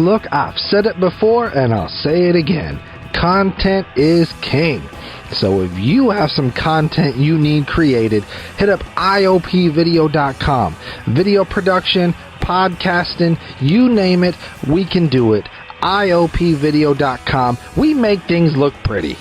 look, I've said it before and I'll say it again. Content is king. So if you have some content you need created, hit up iopvideo.com. Video production, podcasting, you name it, we can do it. iopvideo.com. We make things look pretty.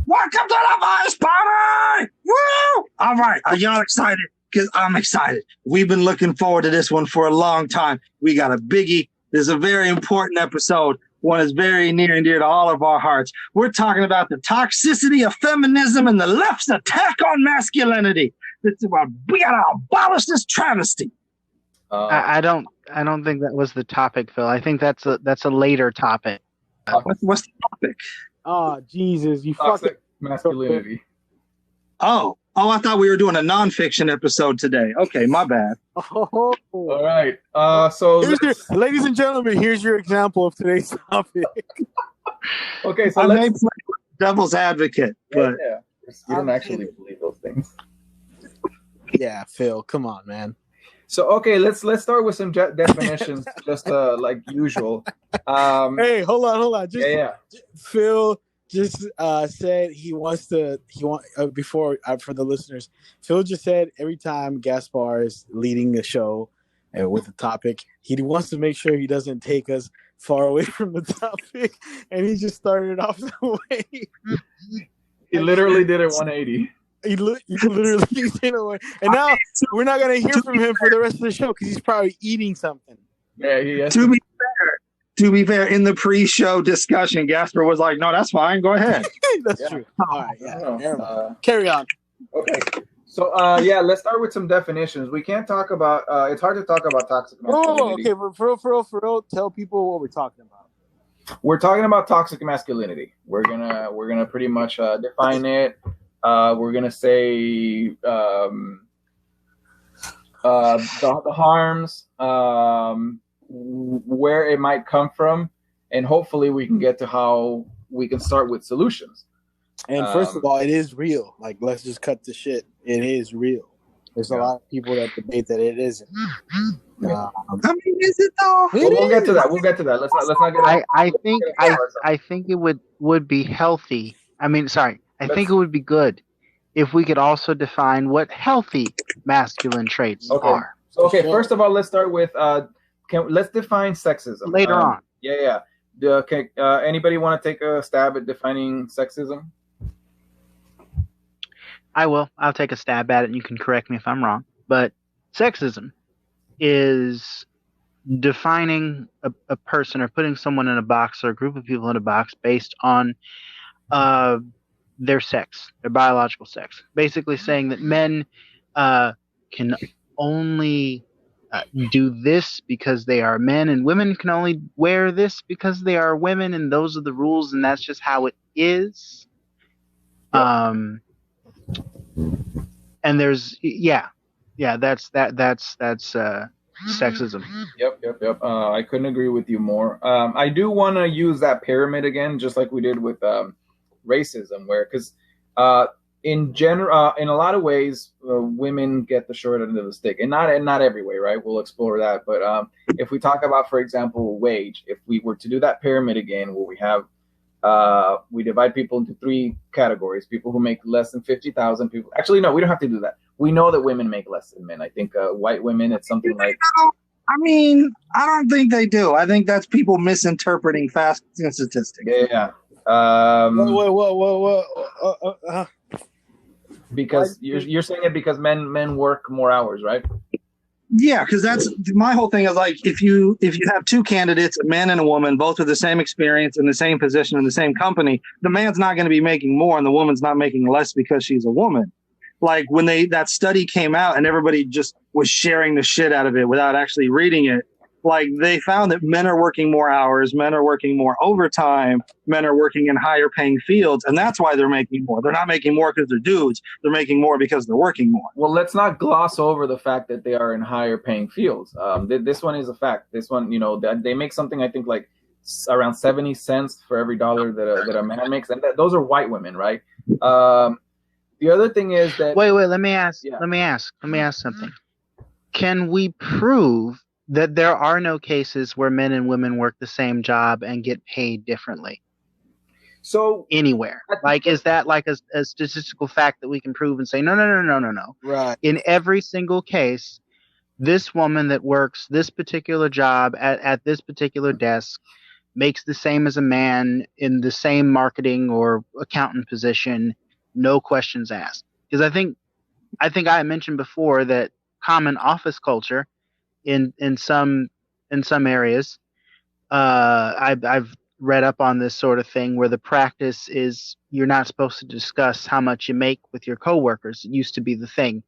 Welcome to the Voice Party! Woo! All right, are y'all excited? Because I'm excited. We've been looking forward to this one for a long time. We got a biggie. This is a very important episode. One is very near and dear to all of our hearts. We're talking about the toxicity of feminism and the left's attack on masculinity. This is about, we gotta abolish this travesty. I don't think that was the topic, Phil. I think that's a later topic. What's the topic? Oh, Jesus, you Toxic fucking masculinity. Oh, I thought we were doing a nonfiction episode today. Okay, my bad. Oh. All right. So Ladies and gentlemen, here's your example of today's topic. okay. So I may let's. play devil's advocate, but Yeah. You don't actually believe those things. Yeah, Phil, come on, man. So okay, let's start with some definitions, just like usual. Hey, hold on. Phil just said before for the listeners. Phil just said every time Gaspar is leading the show with a topic, he wants to make sure he doesn't take us far away from the topic, and he just started off the way. He literally did a 180. He literally did away, and now we're not gonna hear from him for the rest of the show because he's probably eating something. Yeah, he has to be fair, in the pre-show discussion, Gasper was like, "No, that's fine. Go ahead." That's true. All right, yeah. Carry on. Okay. So let's start with some definitions. We can't talk about. It's hard to talk about toxic masculinity. Oh, okay. For real, tell people what we're talking about. We're talking about toxic masculinity. We're gonna pretty much define it. We're gonna say the harms, where it might come from, and hopefully we can get to how we can start with solutions. And first of all, it is real. Like, let's just cut the shit. It is real. There's a lot of people that debate that it isn't. I mean, is it though? We'll get to that. Let's not get. I think it would be healthy. I think it would be good if we could also define what healthy masculine traits are. So, first of all, let's start with let's define sexism. Later on. Yeah. Anybody want to take a stab at defining sexism? I will. I'll take a stab at it, and you can correct me if I'm wrong. But sexism is defining a person or putting someone in a box or a group of people in a box based on their sex, their biological sex. Basically saying that men can only do this because they are men, and women can only wear this because they are women, and those are the rules, and that's just how it is. Yep. And there's that's sexism. Yep. I couldn't agree with you more. I do want to use that pyramid again, just like we did with racism, because in general, in a lot of ways, women get the short end of the stick, and not every way, right? We'll explore that. But if we talk about, for example, wage, if we were to do that pyramid again, where we have we divide people into three categories: people who make less than 50,000. People, actually, no, we don't have to do that. We know that women make less than men. I think white women, it's something like. I mean, I don't think they do. I think that's people misinterpreting facts and statistics. Yeah. Because you're saying it because men work more hours, right? Yeah, because that's my whole thing is like if you have two candidates, a man and a woman, both with the same experience in the same position in the same company, the man's not going to be making more and the woman's not making less because she's a woman. Like when that study came out and everybody just was sharing the shit out of it without actually reading it. Like they found that men are working more hours, men are working more overtime, men are working in higher paying fields, and that's why they're making more. They're not making more because they're dudes. They're making more because they're working more. Well, let's not gloss over the fact that they are in higher paying fields. This one is a fact. This one, that they make something, I think, like around 70 cents for every dollar that a man makes, and those are white women, right? The other thing is that wait. Let me ask something. can we prove that there are no cases where men and women work the same job and get paid differently So anywhere? Like, is that like a statistical fact that we can prove and say, no. Right. In every single case, this woman that works this particular job at this particular desk makes the same as a man in the same marketing or accountant position, no questions asked. Because I think I mentioned before that common office culture in some areas. I've read up on this sort of thing where the practice is you're not supposed to discuss how much you make with your coworkers. It used to be the thing,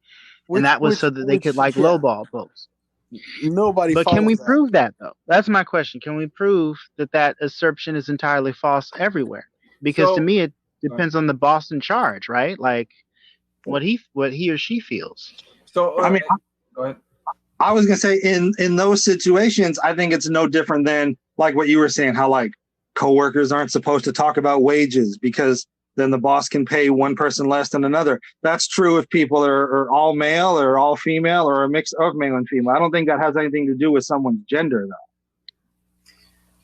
and that was so that they could like lowball folks. Nobody. But can we follows that. prove that though? That's my question. Can we prove that that assertion is entirely false everywhere? Because to me, it depends on the boss in charge, right? Like what he or she feels. So I mean, go ahead. I was gonna say in those situations, I think it's no different than like what you were saying, how like coworkers aren't supposed to talk about wages because then the boss can pay one person less than another. That's true if people are all male or all female or a mix of male and female. I don't think that has anything to do with someone's gender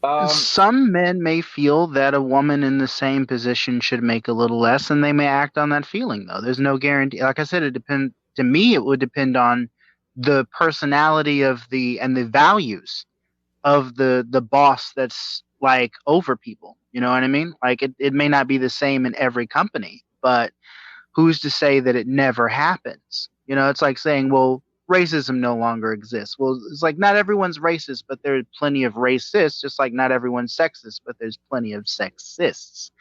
though. Some men may feel that a woman in the same position should make a little less, and they may act on that feeling though. There's no guarantee. Like I said, it depends. To me, it would depend on the personality of and the values of the boss that's like over people. You know what I mean? Like it may not be the same in every company, but who's to say that it never happens? You know, it's like saying, well, racism no longer exists. Well, it's like not everyone's racist, but there's plenty of racists, just like not everyone's sexist, but there's plenty of sexists.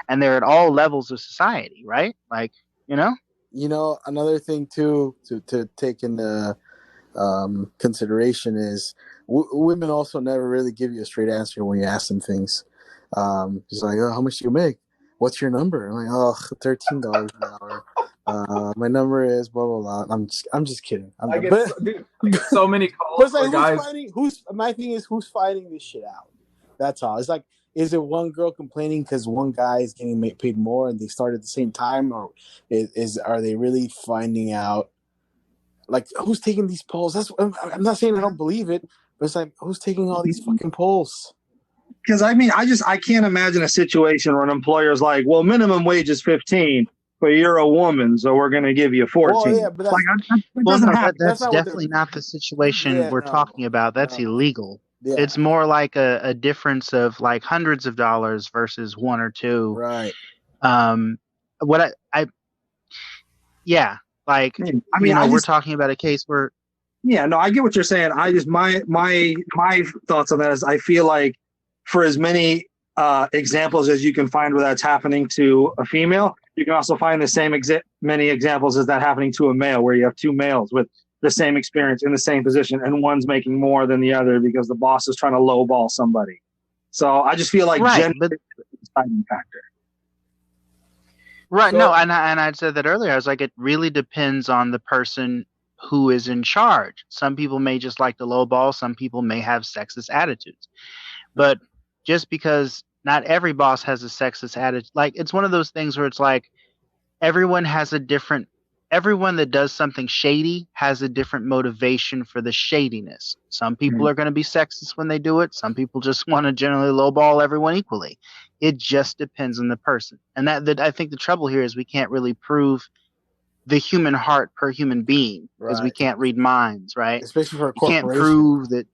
And they're at all levels of society, right? Like, you know? You know, another thing too to take into consideration is women also never really give you a straight answer when you ask them things. Just like, oh, how much do you make? What's your number? I'm like, oh, $13 an hour. My number is blah blah blah. I'm just kidding. I get so many calls. But like, guys. My thing is who's fighting this shit out? That's all. It's like, is it one girl complaining because one guy is getting paid more and they start at the same time, or are they really finding out? Like, who's taking these polls? I'm not saying I don't believe it, but it's like, who's taking all these fucking polls? Because I mean, I can't imagine a situation where an employer's like, well, minimum wage is 15, but you're a woman, so we're going to give you 14. Well, yeah, but that's definitely not the situation we're talking about. That's illegal. Yeah. It's more like a difference of like hundreds of dollars versus one or two. Right. What yeah. Like, I mean, we're talking about a case where. Yeah, no, I get what you're saying. I just my thoughts on that is I feel like for as many examples as you can find where that's happening to a female, you can also find the same many examples as that happening to a male, where you have two males with the same experience in the same position, and one's making more than the other because the boss is trying to lowball somebody. So I just feel like gender is a deciding factor. Right. So, no, and I said that earlier. I was like, it really depends on the person who is in charge. Some people may just like to lowball. Some people may have sexist attitudes. But just because not every boss has a sexist attitude, like it's one of those things where it's like everyone that does something shady has a different motivation for the shadiness. Some people are going to be sexist when they do it. Some people just want to generally lowball everyone equally. It just depends on the person. And that I think the trouble here is we can't really prove the human heart per human being because we can't read minds, right? Especially for a corporation. You can't prove that.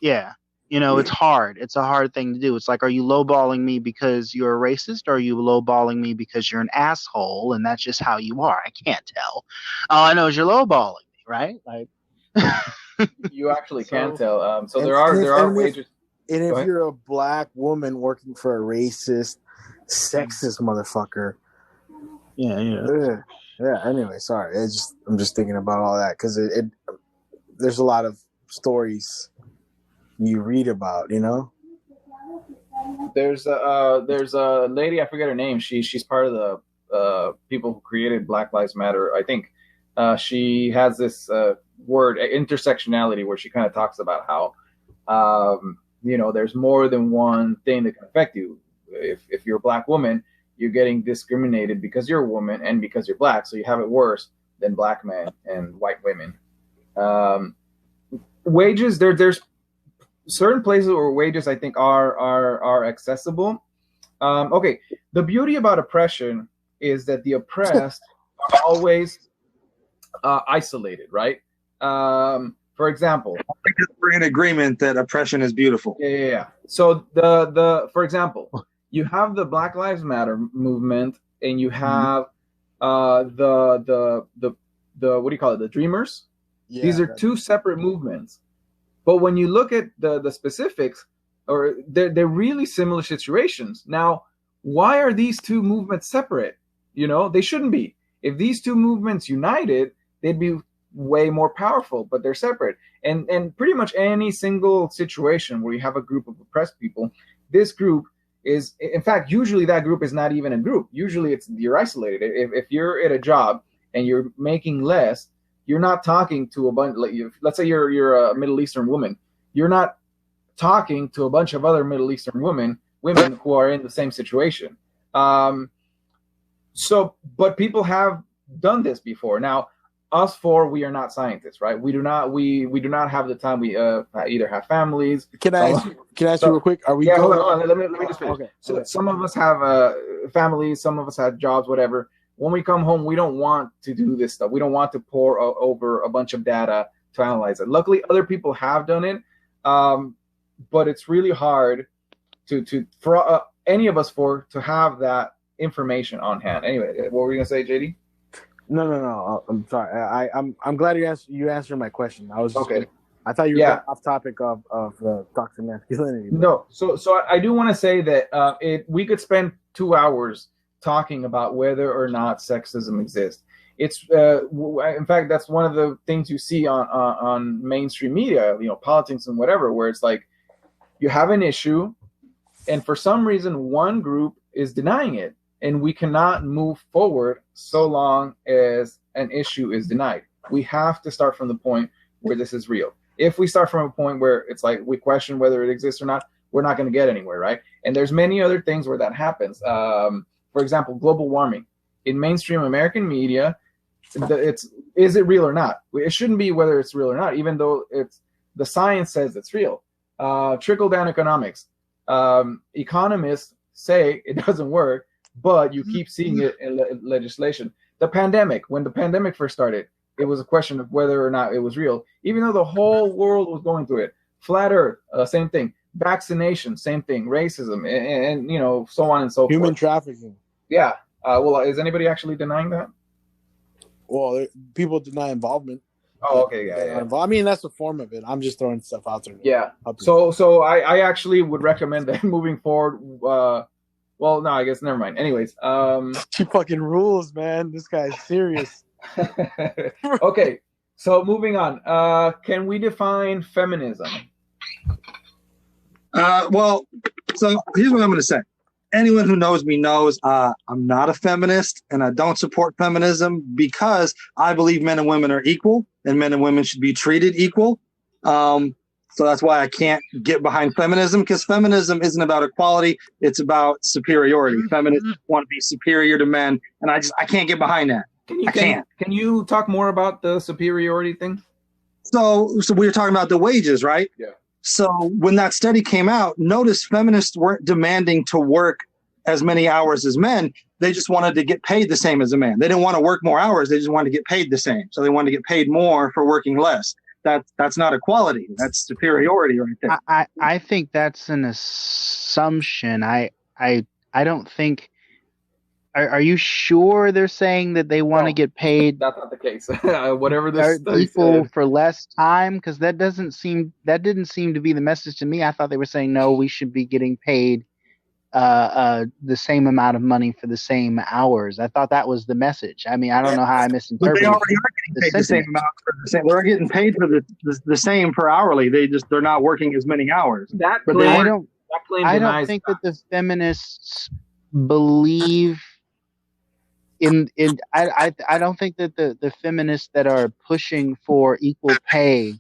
Yeah. You know, it's hard. It's a hard thing to do. It's like, are you lowballing me because you're a racist, or are you lowballing me because you're an asshole and that's just how you are? I can't tell. All I know is you're lowballing me, right? Like, you actually can tell. So there are wages. And if you're a black woman working for a racist, sexist motherfucker, yeah. Anyway, sorry. I'm just thinking about all that because there's a lot of stories you read about, you know. There's a lady, I forget her name. She's part of the people who created Black Lives Matter. I think she has this word intersectionality, where she kind of talks about how there's more than one thing that can affect you. If you're a black woman, you're getting discriminated because you're a woman and because you're black, so you have it worse than black men and white women. Wages, there's certain places where wages I think are accessible. Okay, the beauty about oppression is that the oppressed are always isolated, right? For example, I think we're in agreement that oppression is beautiful. yeah. So the for example, you have the Black Lives Matter movement, and you have the what do you call it? The Dreamers. Yeah, These are two separate movements. But when you look at the specifics, or they're really similar situations. Now, why are these two movements separate? They shouldn't be. If these two movements united, they'd be way more powerful, but they're separate. And pretty much any single situation where you have a group of oppressed people, this group is, in fact, usually that group is not even a group. Usually you're isolated. If you're at a job and you're making less, you're not talking to a bunch. Let's say you're a Middle Eastern woman. You're not talking to a bunch of other Middle Eastern women who are in the same situation. But people have done this before. Now, us four, we are not scientists, right? We do not have the time. We either have families. Can I ask you real quick? Are we? Yeah, hold on. Let me just finish. Okay. So some of us have families. Some of us have jobs. Whatever. When we come home, we don't want to do this stuff. We don't want to pour over a bunch of data to analyze it. Luckily, other people have done it, but it's really hard for any of us four to have that information on hand. Anyway, what were you gonna say, JD? No. I'm sorry. I'm glad you answered my question. I was okay. I thought you were getting off topic of toxic masculinity. But... No. So I do want to say that we could spend 2 hours talking about whether or not sexism exists. It's in fact, that's one of the things you see on mainstream media, politics and whatever, where it's like you have an issue, and for some reason one group is denying it, and we cannot move forward so long as an issue is denied. We have to start from the point where this is real. If we start from a point where it's like we question whether it exists or not, we're not going to get anywhere, right? And there's many other things where that happens. For example, global warming. In mainstream American media, is it real or not? It shouldn't be whether it's real or not, even though the science says it's real. Trickle-down economics. Economists say it doesn't work, but you keep seeing it in legislation. The pandemic, when the pandemic first started, it was a question of whether or not it was real, even though the whole world was going through it. Flat Earth, same thing. Vaccination, same thing. Racism, and so on and so forth. Human trafficking. Yeah. Well, is anybody actually denying that? Well, people deny involvement. Oh, okay, yeah. I mean, that's a form of it. I'm just throwing stuff out there. Yeah. So I actually would recommend that moving forward. Well, no, I guess never mind. Anyways, she fucking rules, man. This guy's serious. Okay, so moving on. Can we define feminism? Well, so here's what I'm going to say. Anyone who knows me knows I'm not a feminist, and I don't support feminism because I believe men and women are equal, and men and women should be treated equal. So that's why I can't get behind feminism, because feminism isn't about equality. It's about superiority. Feminists want to be superior to men, and I can't get behind that. Can you talk more about the superiority thing? So we were talking about the wages, right? Yeah. So when that study came out, notice feminists weren't demanding to work as many hours as men. They just wanted to get paid the same as a man. They didn't want to work more hours. They just wanted to get paid the same. So they wanted to get paid more for working less. That's not equality. That's superiority right there. I think that's an assumption. I don't think. Are you sure they're saying that they want to get paid? That's not the case. Whatever this equal for less time, because that didn't seem to be the message to me. I thought they were saying no, we should be getting paid the same amount of money for the same hours. I thought that was the message. I mean, I don't know how I misinterpreted. But they already are getting paid the same amount for the same. They're getting paid for the same per hourly. They're not working as many hours. I don't think that the feminists believe I don't think that the feminists that are pushing for equal pay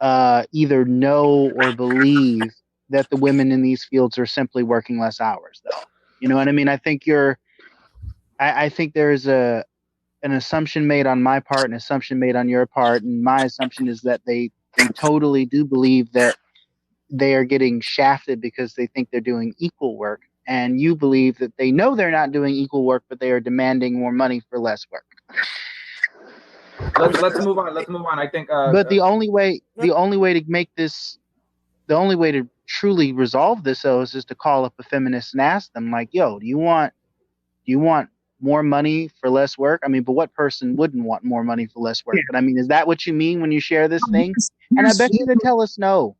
either know or believe that the women in these fields are simply working less hours, though. You know what I mean? I think I think there's a an assumption made on my part, an assumption made on your part, and my assumption is that they totally do believe that they are getting shafted because they think they're doing equal work, and you believe that they know they're not doing equal work, but they are demanding more money for less work. Let's move on. Let's move on. I think. But the only way to make this, the only way to truly resolve this, though, is just to call up a feminist and ask them, like, "Yo, do you want more money for less work?" I mean, but what person wouldn't want more money for less work? Yeah. But I mean, is that what you mean when you share this thing? And I bet you they tell us no.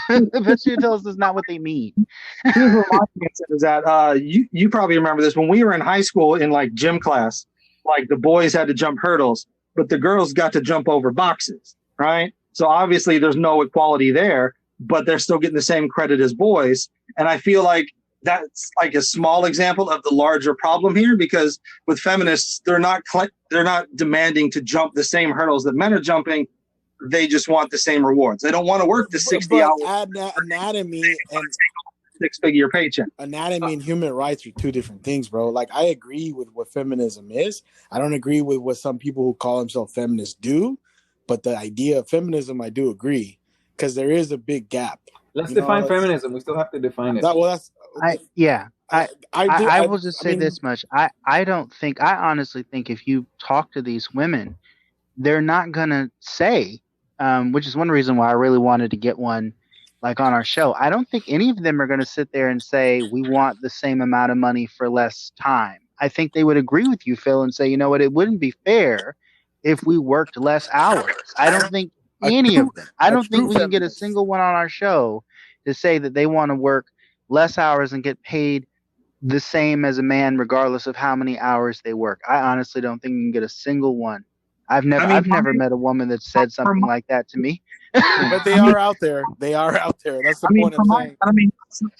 I bet you tell us that's not what they mean. Here's what my answer is that you probably remember this when we were in high school in like gym class, like the boys had to jump hurdles, but the girls got to jump over boxes, right? So obviously there's no equality there, but they're still getting the same credit as boys. And I feel like that's like a small example of the larger problem here, because with feminists, they're not demanding to jump the same hurdles that men are jumping. They just want the same rewards. They don't want to work the 60 hours. Anatomy and six-figure paycheck. Anatomy and human rights are two different things, bro. Like, I agree with what feminism is. I don't agree with what some people who call themselves feminists do, but the idea of feminism, I do agree, because there is a big gap. Let's define feminism. We still have to define it. I will just say this much. I honestly think if you talk to these women, they're not gonna say, which is one reason why I really wanted to get one like on our show. I don't think any of them are gonna sit there and say we want the same amount of money for less time. I think they would agree with you, Phil, and say, you know what, it wouldn't be fair if we worked less hours. I don't think any of them. I don't think we can get a single one on our show to say that they want to work less hours and get paid the same as a man, regardless of how many hours they work. I honestly don't think you can get a single one. I've never met a woman that said something like that to me. But they are out there. They are out there. That's the point I'm saying.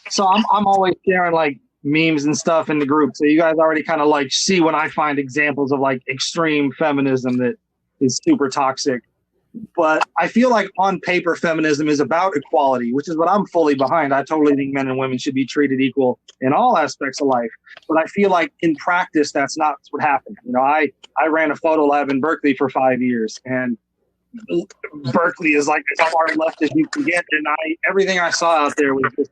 So I'm always sharing like memes and stuff in the group. So you guys already kind of like see when I find examples of like extreme feminism that is super toxic. But I feel like on paper, feminism is about equality, which is what I'm fully behind. I totally think men and women should be treated equal in all aspects of life. But I feel like in practice, that's not what happened. You know, I ran a photo lab in Berkeley for 5 years, and Berkeley is like as far left as you can get. And everything I saw out there was just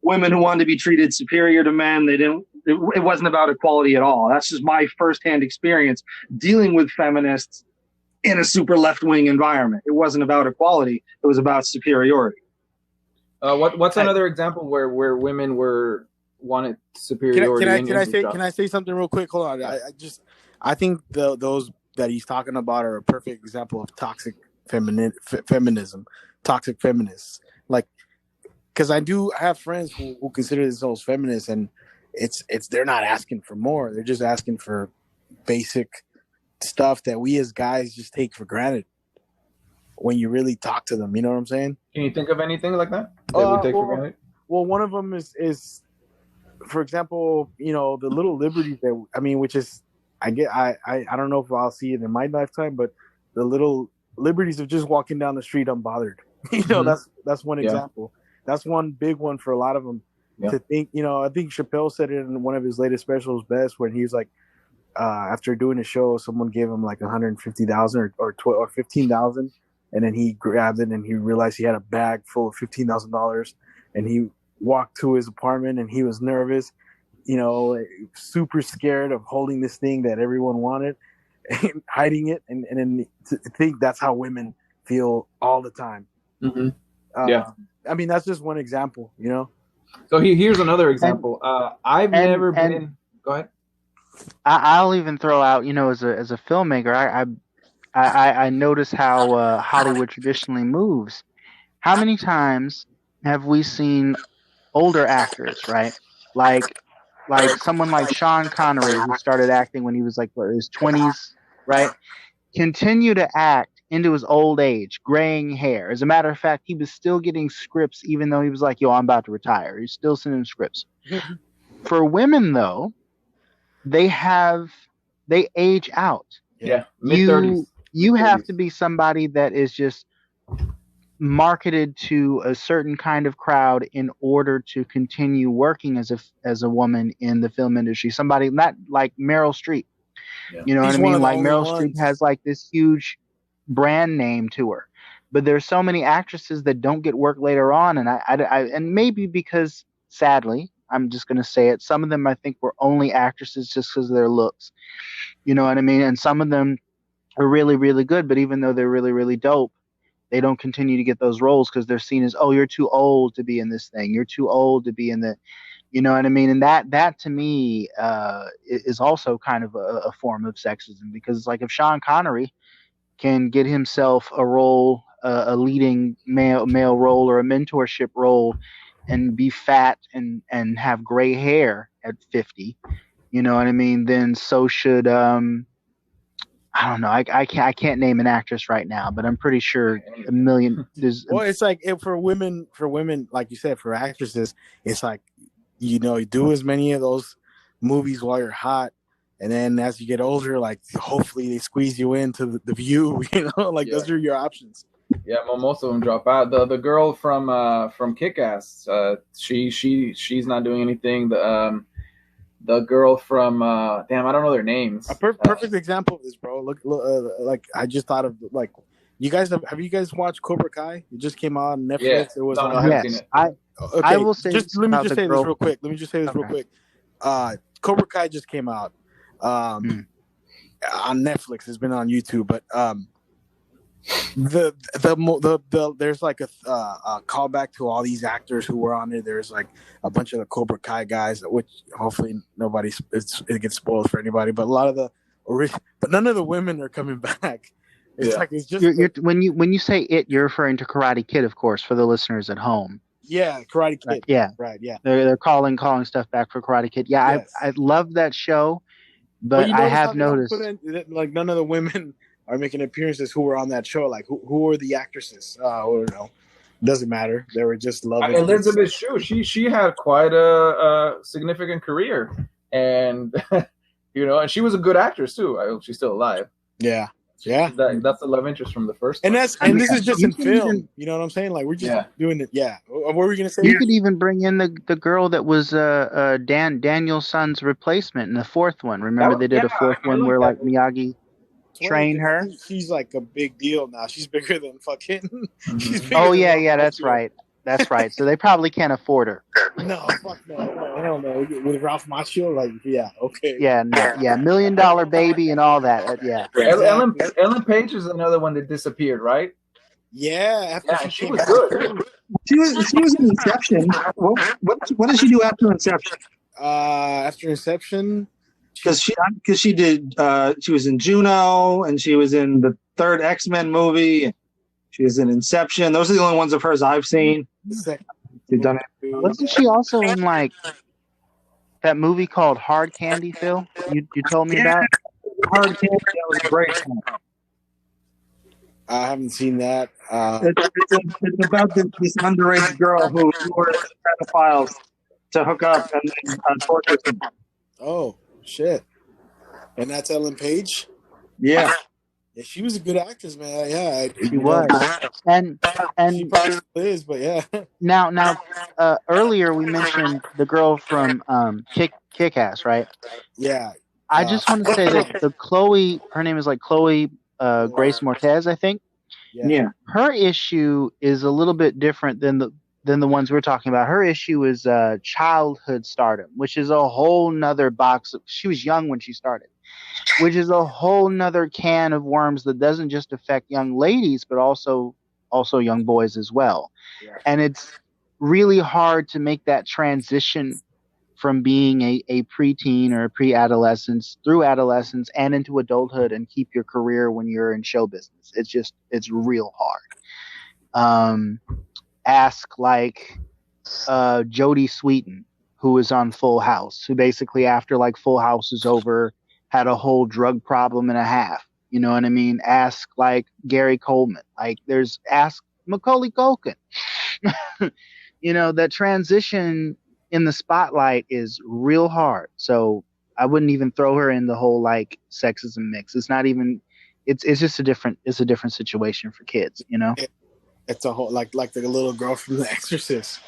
women who wanted to be treated superior to men. It wasn't about equality at all. That's just my firsthand experience dealing with feminists in a super left-wing environment. It wasn't about equality. It was about superiority. What's another example where women wanted superiority? Can I say something real quick? Hold on. I think those that he's talking about are a perfect example of toxic feminism, toxic feminists. Like, because I do have friends who consider themselves feminists, and it's they're not asking for more. They're just asking for basic stuff that we as guys just take for granted when you really talk to them. You know what I'm saying? Can you think of anything like that we take for granted? Well, one of them is, for example, you know, the little liberties which is, I don't know if I'll see it in my lifetime, but the little liberties of just walking down the street unbothered. You know, that's one example. That's one big one for a lot of them to think. You know, I think Chappelle said it in one of his latest specials best when he was like, after doing a show, someone gave him like $150,000 or $15,000, and then he grabbed it and he realized he had a bag full of $15,000, and he walked to his apartment and he was nervous, you know, super scared of holding this thing that everyone wanted, and hiding it, and then to think that's how women feel all the time. Mm-hmm. I mean, that's just one example, you know. So here's another example. I've never been. Go ahead. I'll even throw out, you know, as a filmmaker, I notice how Hollywood traditionally moves. How many times have we seen older actors, right? Like someone like Sean Connery, who started acting when he was like his 20s, right? Continue to act into his old age, graying hair. As a matter of fact, he was still getting scripts even though he was like, yo, I'm about to retire. He's still sending scripts. For women, though, they age out. Yeah, mid-30s. You have to be somebody that is just marketed to a certain kind of crowd in order to continue working as a woman in the film industry. Somebody not like Meryl Streep. Yeah. You know He's what I one mean? of the Like only Meryl Streep ones. has like this huge brand name to her, but there's so many actresses that don't get work later on, and and maybe because sadly, I'm just gonna say it, some of them I think were only actresses just because of their looks. You know what I mean? And some of them are really, really good, but even though they're really, really dope, they don't continue to get those roles because they're seen as, oh, you're too old to be in this thing. You're too old to be in the, you know what I mean? And that to me is also kind of a form of sexism, because it's like if Sean Connery can get himself a role, a leading male role or a mentorship role, and be fat and have gray hair at 50, you know what I mean? Then so should I don't know. I can't name an actress right now, but I'm pretty sure a million. Well, it's like for women, like you said, for actresses, it's like, you know, you do as many of those movies while you're hot, and then as you get older, like hopefully they squeeze you into the View. You know, like those are your options. Yeah, well, most of them drop out. The girl from Kick-Ass, she's not doing anything. The girl from damn, I don't know their names. A perfect example of this, bro. Look like I just thought of, like, you guys have you guys watched Cobra Kai? It just came out on Netflix. Yeah. It was No, I haven't seen yes, it. okay. I will say Just let me about just the say girl. this real quick. Real quick. Cobra Kai just came out on Netflix. It's been on YouTube, but the there's like a callback to all these actors who were on it. There's like a bunch of the Cobra Kai guys, which hopefully it gets spoiled for anybody. But a lot of but none of the women are coming back. It's like it's just When you say it, you're referring to Karate Kid, of course, for the listeners at home. yeah, Karate Kid. Right, yeah. They're calling stuff back for Karate Kid. Yeah, Yes. I love that show, but you I notice have how they don't noticed. put in, like, none of the women are making appearances who were on that show. Like who are the actresses? I don't know. Doesn't matter. They were just loving. Elizabeth Shue, she had quite a significant career, and you know, and she was a good actress too. I hope she's still alive. Yeah. That's the love interest from the first And one. this is just in film. You know what I'm saying? Like, we're just doing it. Yeah. What were we gonna say? You could even bring in the girl that was Daniel-san's replacement in the fourth one. Remember they did a fourth one where like Miyagi trained her. She's like a big deal now. She's bigger than fucking. Oh yeah, that's right. That's right. So they probably can't afford her. No, fuck no, hell no. With Ralph Macchio, like, yeah, okay. Yeah, no, yeah, $1 Million Baby and all that. Yeah. Ellen Page is another one that disappeared, right? Yeah, she was good. She was in Inception. What did she do after Inception? After Inception, because she did she was in Juno, and she was in the third X-Men movie. She was in Inception. Those are the only ones of hers I've seen. She's done it. Wasn't she also in like that movie called Hard Candy, Phil? You told me about Hard Candy. That was a great one. I haven't seen that. It's about this underage girl who orders pedophiles to hook up and then torture them. Oh shit! And that's Ellen Page. Yeah. Yeah, she was a good actress, man. Yeah, she was, and she probably still is, but yeah. Now, earlier we mentioned the girl from Kick-Ass, right? Yeah. I just want to say that the Chloe, her name is like Chloe Grace Moretz, I think. Yeah. Her issue is a little bit different than the ones we're talking about. Her issue is childhood stardom, which is a whole nother box. She was young when she started, which is a whole nother can of worms that doesn't just affect young ladies, but also young boys as well. Yeah. And it's really hard to make that transition from being a preteen or a pre-adolescence through adolescence and into adulthood and keep your career when you're in show business. It's real hard. Ask like Jodie Sweetin, who was on Full House, who basically after like Full House is over had a whole drug problem and a half. You know what I mean? Ask like Gary Coleman. Ask Macaulay Culkin. You know, that transition in the spotlight is real hard. So I wouldn't even throw her in the whole like sexism mix. It's not even. It's just a different situation for kids. You know. It's a whole like the little girl from The Exorcist.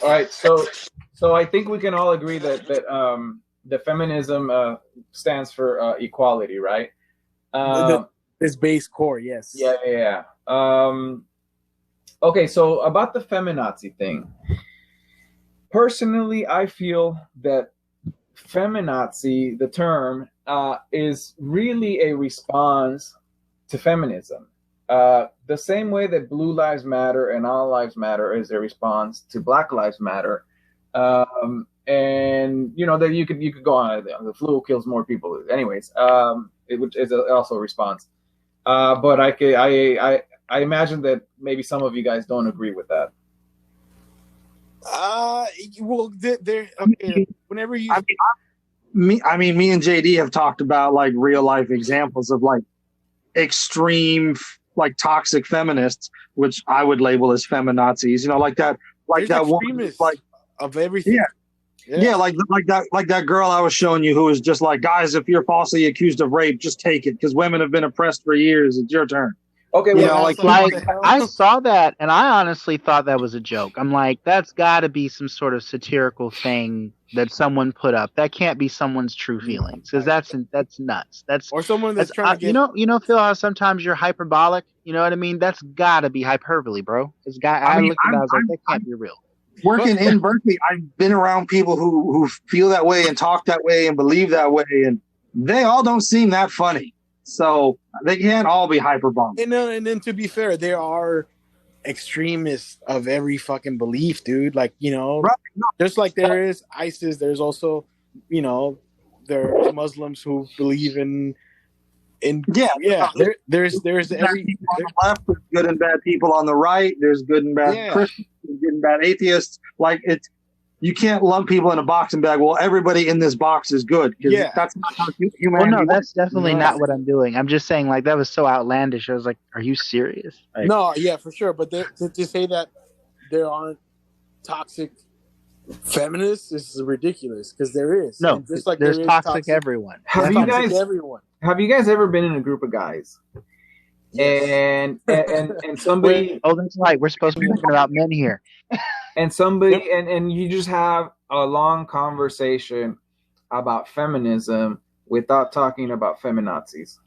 All right, so I think we can all agree that the feminism stands for equality, right? This base core, yes. Yeah. Okay, so about the feminazi thing. Personally, I feel that feminazi, the term, is really a response to feminism. The same way that Blue Lives Matter and All Lives Matter is a response to Black Lives Matter. And you know that you could go on. The flu kills more people. Anyways, it is also a response. But I imagine that maybe some of you guys don't agree with that. Well, okay. Whenever you, me and JD have talked about like real life examples of like extreme, like toxic feminists, which I would label as feminazis. You know, like that woman, like of everything. Yeah, like that girl I was showing you who was just like, guys, if you're falsely accused of rape, just take it because women have been oppressed for years. It's your turn. Okay, you well, know, like I saw that and I honestly thought that was a joke. I'm like, that's got to be some sort of satirical thing that someone put up. That can't be someone's true feelings because that's nuts. That's or someone that's trying to get you know, Phil, how sometimes you're hyperbolic. You know what I mean? That's got to be hyperbole, bro. This guy, I looked at that, I was like, that can't be real. Working in Berkeley, I've been around people who feel that way and talk that way and believe that way, and they all don't seem that funny. So they can't all be hyperbolic. And then to be fair, there are extremists of every fucking belief, dude. Like, you know, right. Just like there is ISIS, there's also, you know, there are Muslims who believe in there's every people on the left, there's good and bad people on the right, there's good and bad Christians, there's good and bad atheists. Like you can't lump people in a boxing bag. Well, everybody in this box is good. Yeah, that's not how humanity. Well, no, that's definitely not what I'm doing. I'm just saying, like, that was so outlandish. I was like, "Are you serious?" Like, no, yeah, for sure. But to say that there aren't toxic feminists is ridiculous because there is. No, and just like there's toxic everyone. Have you guys ever been in a group of guys? Yes. And somebody. Oh, that's right. We're supposed to be talking about men here. And somebody and you just have a long conversation about feminism without talking about feminazis.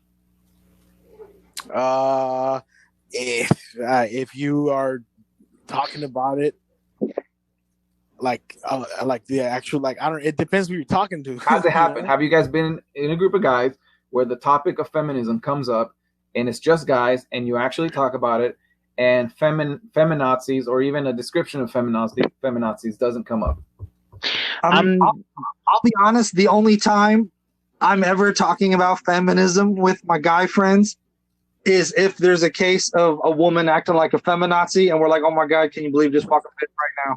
If you are talking about it, like the actual, like, I don't. It depends who you're talking to. How's it happen? Have you guys been in a group of guys where the topic of feminism comes up, and it's just guys, and you actually talk about it? And feminazis, or even a description of feminazis doesn't come up. I'll be honest. The only time I'm ever talking about feminism with my guy friends is if there's a case of a woman acting like a feminazi, and we're like, "Oh my god, can you believe this fucking bitch right now?"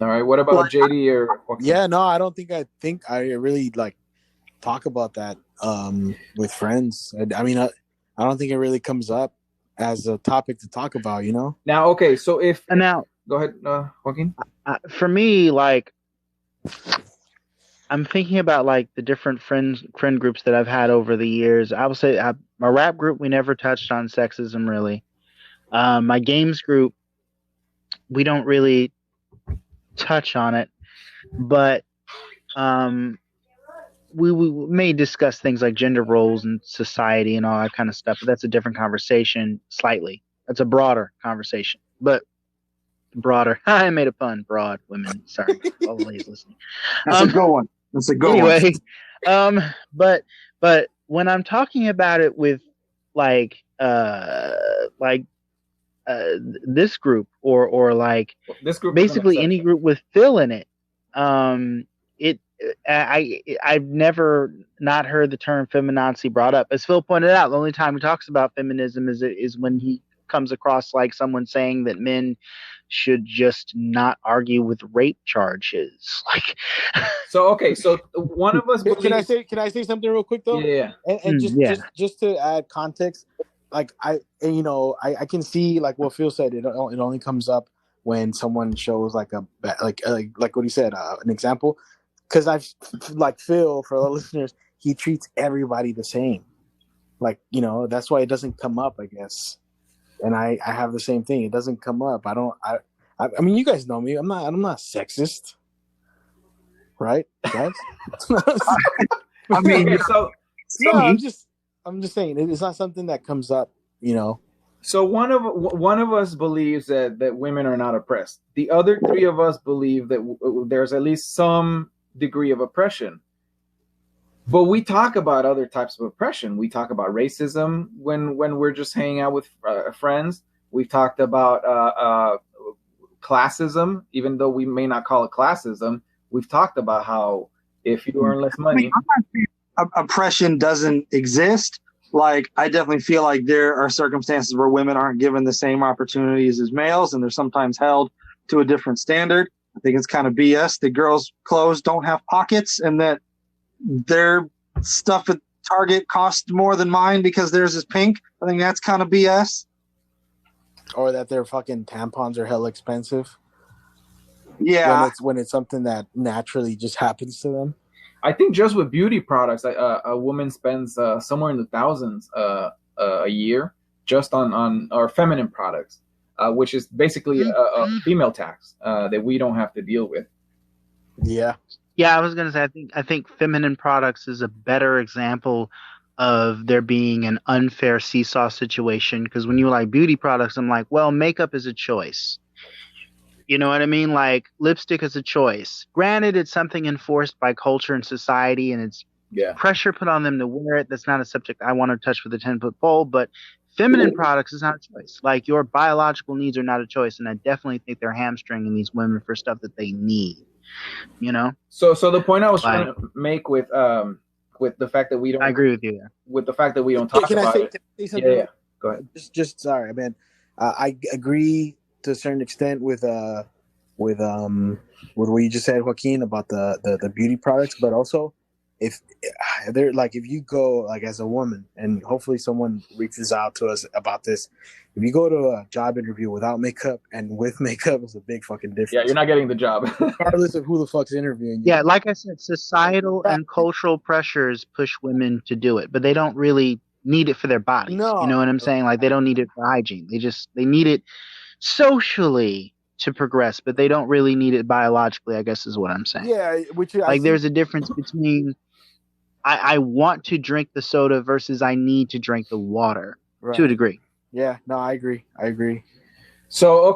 All right. What about JD or? Yeah, no, I don't think I really like talk about that with friends. I mean, I don't think it really comes up as a topic to talk about, you know? Now, okay, so go ahead, Joaquin. For me, like, I'm thinking about like the different friend groups that I've had over the years. I will say my rap group, we never touched on sexism really. My games group, we don't really touch on it, but we may discuss things like gender roles and society and all that kind of stuff, but that's a different conversation slightly. That's a broader conversation, but broader. I made a pun. Broad women. Sorry, all the ladies listening. That's a good one. That's a good one. But when I'm talking about it with this group or like this group, basically any group with Phil in it, I've never not heard the term feminazi brought up. As Phil pointed out, the only time he talks about feminism is when he comes across like someone saying that men should just not argue with rape charges. Like, so okay, so one of us. Can I say something real quick though? Yeah. And just to add context, like I can see like what Phil said. It only comes up when someone shows like like what he said, an example. Because I've, like Phil, for the listeners, he treats everybody the same. Like, you know, that's why it doesn't come up, I guess. And I have the same thing. It doesn't come up. I mean, you guys know me. I'm not sexist. right? I mean, Okay, so No, I'm just saying it's not something that comes up, you know. So one of us believes that women are not oppressed. The other three of us believe that there's at least some degree of oppression. But we talk about other types of oppression. We talk about racism when we're just hanging out with friends. We've talked about classism, even though we may not call it classism. We've talked about how if you earn less money, I'm not saying oppression doesn't exist. Like, I definitely feel like there are circumstances where women aren't given the same opportunities as males, and they're sometimes held to a different standard. I think it's kind of BS that girls' clothes don't have pockets and that their stuff at Target costs more than mine because theirs is pink. I think that's kind of BS. Or that their fucking tampons are hella expensive. Yeah. When it's something that naturally just happens to them. I think just with beauty products, a woman spends somewhere in the thousands a year just on our feminine products, which is basically a female tax that we don't have to deal with. Yeah. Yeah, I was gonna say I think feminine products is a better example of there being an unfair seesaw situation, because when you like beauty products, I'm like, well, makeup is a choice. You know what I mean? Like, lipstick is a choice. Granted, it's something enforced by culture and society, and it's pressure put on them to wear it. That's not a subject I want to touch with a 10-foot pole, but feminine products is not a choice. Like, your biological needs are not a choice, and I definitely think they're hamstringing these women for stuff that they need. You know? So the point I was trying to make with the fact that we don't, I agree with you there. with the fact that we don't talk about it. Can I say something? Yeah. Go ahead. Just sorry, man. I agree to a certain extent with what you just said, Joaquin, about the beauty products, but also if you go like as a woman, and hopefully someone reaches out to us about this, if you go to a job interview without makeup and with makeup, it's a big fucking difference. Yeah, you're not getting the job. Regardless of who the fuck's interviewing you. Yeah, like I said, societal and cultural pressures push women to do it, but they don't really need it for their bodies. No. You know what I'm saying? Like, they don't need it for hygiene. They need it socially to progress, but they don't really need it biologically, I guess is what I'm saying. Yeah, there's a difference between I want to drink the soda versus I need to drink the water, to a degree. Yeah, no, I agree. So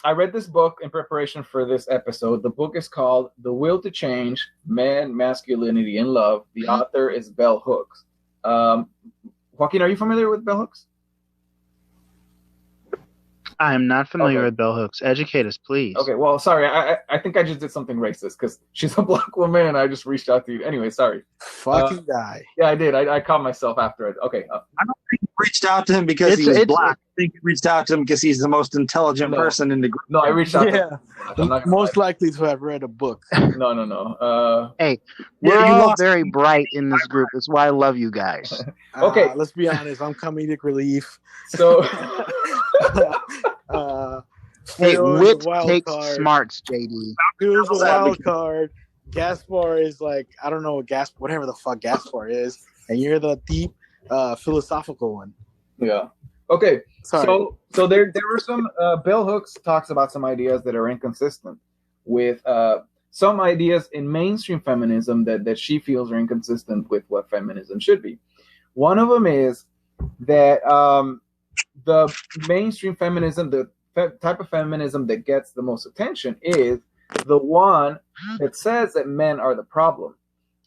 I read this book in preparation for this episode. The book is called The Will to Change: Man, Masculinity, and Love. The author is Bell Hooks. Joaquin, are you familiar with Bell Hooks? I am not familiar with bell hooks. Educate us, please. Okay, well, sorry. I think I just did something racist because she's a black woman and I just reached out to you. Anyway, sorry. Fucking guy. Yeah, I did. I caught myself after it. Okay. I don't think you reached out to him because he was black. I think you reached out to him because he's the most intelligent person in the group. No, I reached out to him. Most likely to have read a book. No. Hey, we're all very bright in this group. That's why I love you guys. Okay. Let's be honest. I'm comedic relief. So... hey, wit takes smarts, JD. Phil's a wild card. Gaspar is like, I don't know whatever the fuck Gaspar is, and you're the deep philosophical one. Yeah. Okay. Sorry. So there were some Bell Hooks talks about some ideas that are inconsistent with some ideas in mainstream feminism that she feels are inconsistent with what feminism should be. One of them is that the mainstream feminism, the type of feminism that gets the most attention, is the one that says that men are the problem.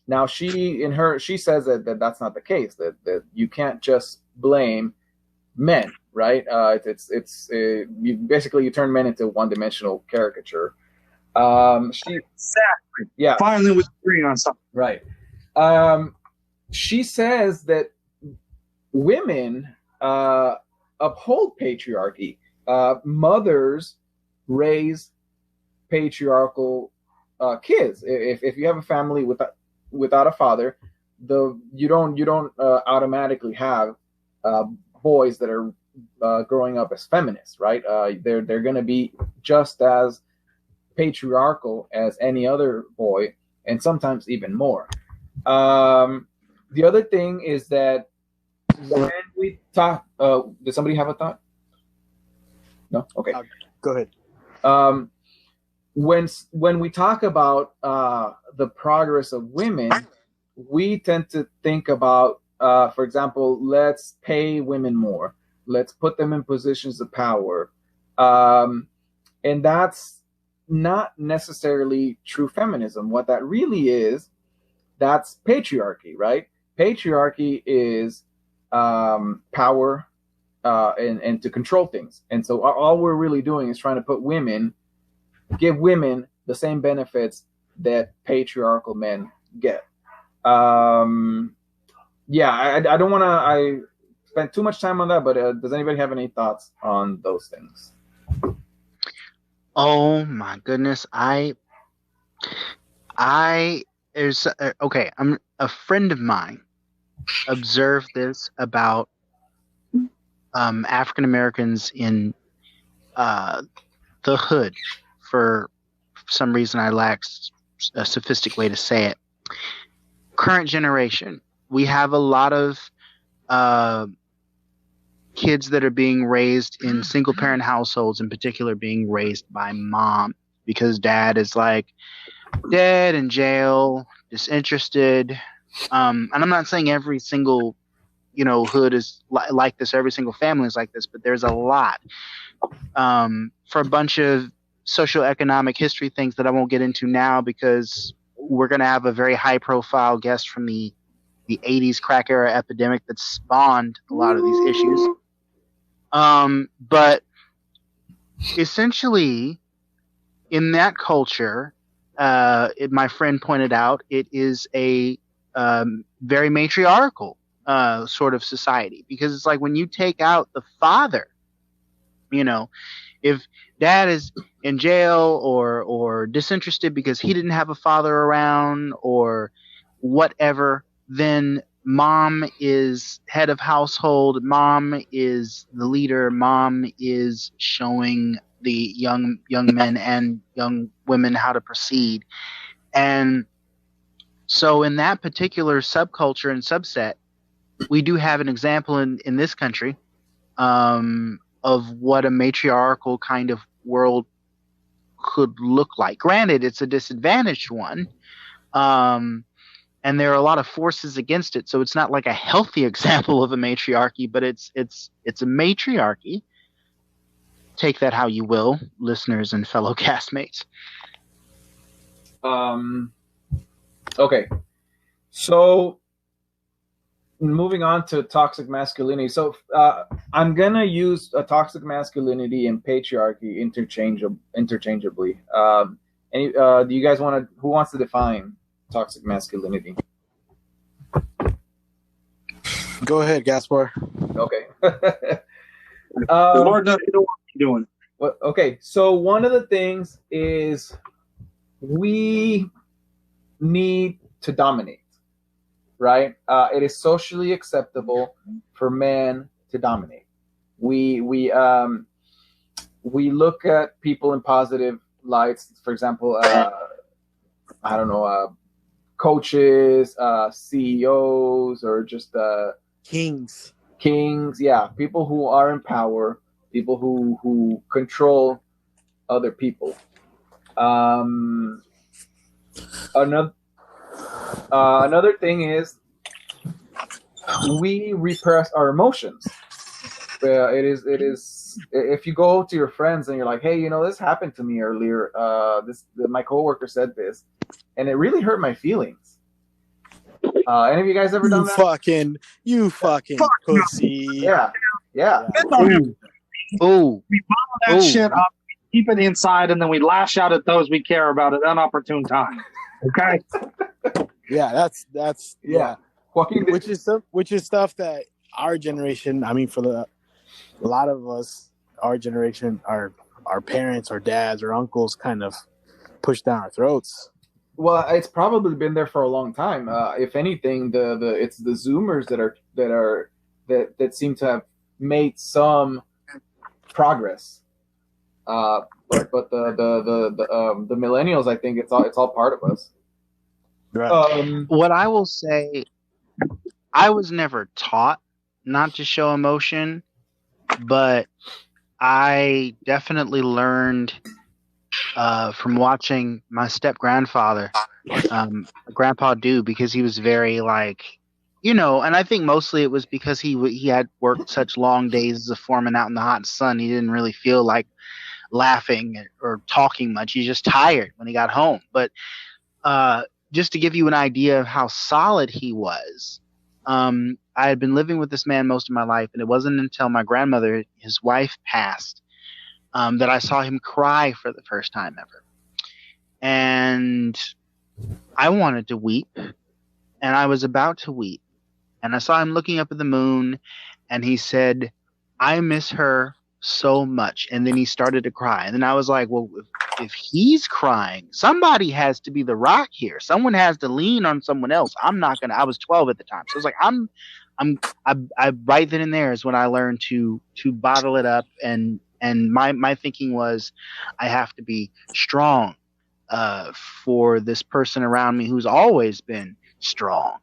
Now, she says that that's not the case, that you can't just blame men, right? You turn men into one-dimensional caricature. Exactly. Yeah. Finally, we're agreeing on something. Right. She says that women uphold patriarchy. Mothers raise patriarchal kids. If you have a family without a father, you don't automatically have boys that are growing up as feminists, right? They're going to be just as patriarchal as any other boy, and sometimes even more. The other thing is that when we talk, does somebody have a thought? No? Okay. Go ahead. when we talk about the progress of women, we tend to think about, for example, let's pay women more, let's put them in positions of power, and that's not necessarily true feminism. What that really is, that's patriarchy, right? Patriarchy is power and to control things. And so all we're really doing is trying to give women the same benefits that patriarchal men get. I don't want to. I spent too much time on that, but does anybody have any thoughts on those things? Oh my goodness, I'm a friend of mine observed this about African Americans in the hood. For some reason, I lack a sophisticated way to say it. Current generation, we have a lot of kids that are being raised in single parent households, in particular being raised by mom, because dad is like dead, in jail, disinterested. And I'm not saying every single hood is like this, every single family is like this, but there's a lot for a bunch of socioeconomic history things that I won't get into now, because we're going to have a very high profile guest from the 80s crack era epidemic that spawned a lot of these issues. But essentially, in that culture, my friend pointed out, it is a very matriarchal sort of society, because it's like when you take out the father, if dad is in jail or disinterested because he didn't have a father around or whatever, then mom is head of household, mom is the leader, mom is showing the young men and young women how to proceed. And so in that particular subculture and subset, we do have an example in this country of what a matriarchal kind of world could look like. Granted, it's a disadvantaged one. And there are a lot of forces against it, so it's not like a healthy example of a matriarchy, but it's a matriarchy. Take that how you will, listeners and fellow castmates. Okay, so moving on to toxic masculinity. So I'm gonna use a toxic masculinity and patriarchy interchangeably. Do you guys want to? Who wants to define toxic masculinity? Go ahead, Gaspar. Okay. The Lord knows you know what you're doing. Well, okay, so one of the things is we need to dominate, right? It is socially acceptable for men to dominate. We look at people in positive lights. For example, coaches, CEOs, or just Kings. Yeah, people who are in power, people who control other people. Another thing is we repress our emotions. It is if you go to your friends and you're like, hey, this happened to me earlier. My coworker said this, and it really hurt my feelings. Any of you guys ever done that? You fucking pussy. Yeah. Oh, We bottle that shit up, keep it inside, and then we lash out at those we care about at unopportune time. Okay. Yeah, that's yeah. Which is stuff that our generation. I mean, a lot of us, our generation, our parents, our dads, or uncles, kind of push down our throats. Well, it's probably been there for a long time. If anything, it's the Zoomers that seem to have made some progress. But the millennials, I think it's all part of us. Right. What I will say, I was never taught not to show emotion, but I definitely learned from watching my step grandfather, grandpa do, because he was very like, and I think mostly it was because he had worked such long days as a foreman out in the hot sun. He didn't really feel like laughing or talking much. He's just tired when he got home. But just to give you an idea of how solid he was, I had been living with this man most of my life, and it wasn't until my grandmother, his wife, passed, that I saw him cry for the first time ever. And I wanted to weep, and I was about to weep. And I saw him looking up at the moon, and he said, "I miss her so much." And then he started to cry. And then I was like, well, if he's crying, somebody has to be the rock here. Someone has to lean on someone else. I was 12 at the time. So I was like, I right then and there is when I learned to bottle it up. And my thinking was, I have to be strong for this person around me who's always been strong.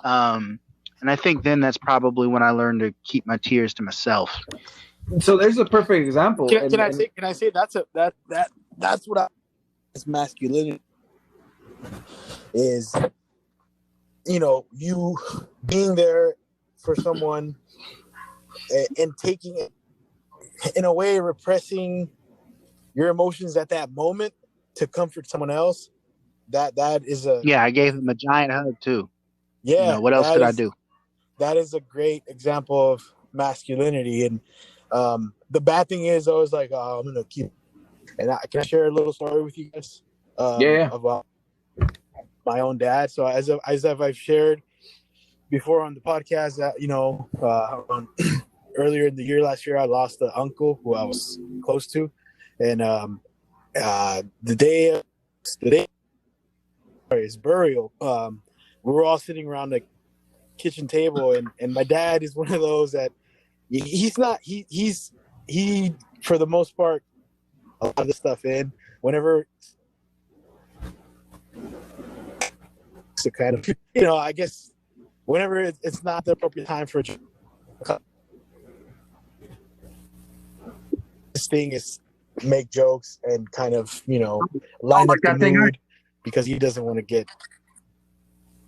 And I think then that's probably when I learned to keep my tears to myself. So there's a perfect example. Can I say that's what as masculinity is, you being there for someone and taking it, in a way, repressing your emotions at that moment to comfort someone else. That is I gave him a giant hug too. Yeah. What else could I do? That is a great example of masculinity. And the bad thing is, I was like, oh, I'm gonna keep. And can I share a little story with you guys? About my own dad. So as I've shared before on the podcast, that earlier in the year, last year, I lost an uncle who I was close to, and the day of his burial, we were all sitting around the kitchen table, and my dad is one of those that he's for the most part a lot of the stuff in whenever to kind of I guess whenever it's not the appropriate time for this thing is make jokes and kind of line up the mood because he doesn't want to get.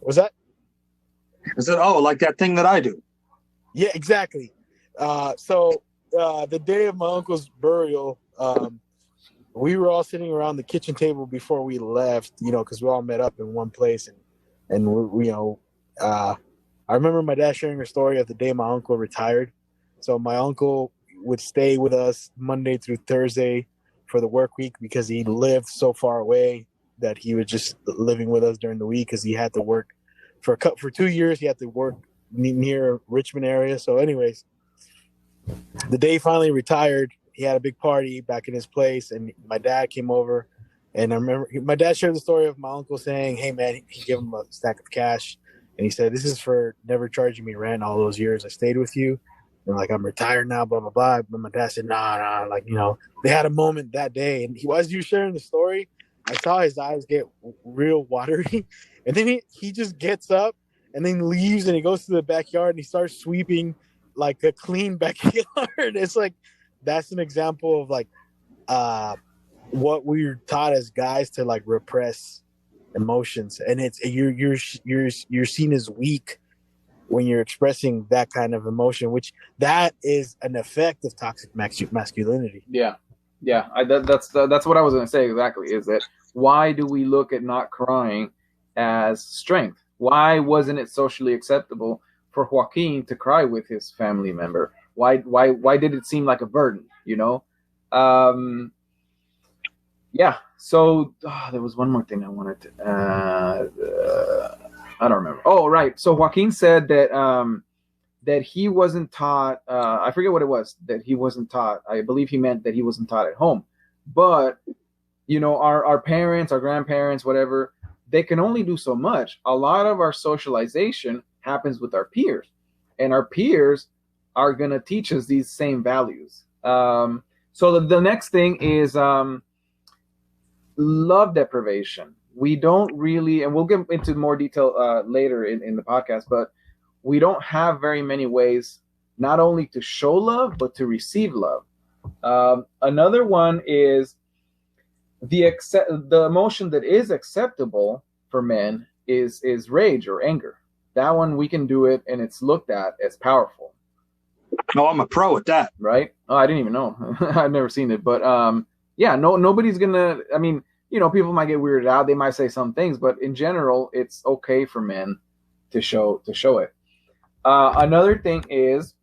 What's that? I said, like that thing that I do. Yeah, exactly. So the day of my uncle's burial, we were all sitting around the kitchen table before we left, because we all met up in one place, and we I remember my dad sharing a story of the day my uncle retired. So my uncle would stay with us Monday through Thursday for the work week because he lived so far away that he was just living with us during the week because he had to work for 2 years. He had to work near Richmond area. So anyways, the day he finally retired, he had a big party back in his place, and my dad came over. And I remember my dad shared the story of my uncle saying, "Hey man," he gave him a stack of cash, and he said, "This is for never charging me rent all those years I stayed with you. And like, I'm retired now, blah, blah, blah." But my dad said, nah, like, they had a moment that day. And as you sharing the story, I saw his eyes get real watery. And then he just gets up and then leaves, and he goes to the backyard and he starts sweeping like a clean backyard. It's like, that's an example of like what we're taught as guys to like repress emotions. And it's you're seen as weak when you're expressing that kind of emotion, which that is an effect of toxic masculinity. Yeah. That's what I was going to say exactly. Is that why do we look at not crying as strength? Why wasn't it socially acceptable for Joaquin to cry with his family member? Why did it seem like a burden? Yeah. So there was one more thing I wanted to. I don't remember. Oh, right. So Joaquin said that that he wasn't taught. I forget what it was that he wasn't taught. I believe he meant that he wasn't taught at home. But our parents, our grandparents, whatever, they can only do so much. A lot of our socialization happens with our peers, and our peers are gonna teach us these same values. So the next thing is love deprivation. We don't really, and we'll get into more detail later in the podcast, but we don't have very many ways not only to show love, but to receive love. Another one is the emotion that is acceptable for men is rage or anger. That one we can do it, and it's looked at as powerful. Oh, I'm a pro at that. Right? Oh, I didn't even know. I've never seen it, but yeah, nobody's gonna. I mean, people might get weirded out. They might say some things, but in general, it's okay for men to show it. Another thing is,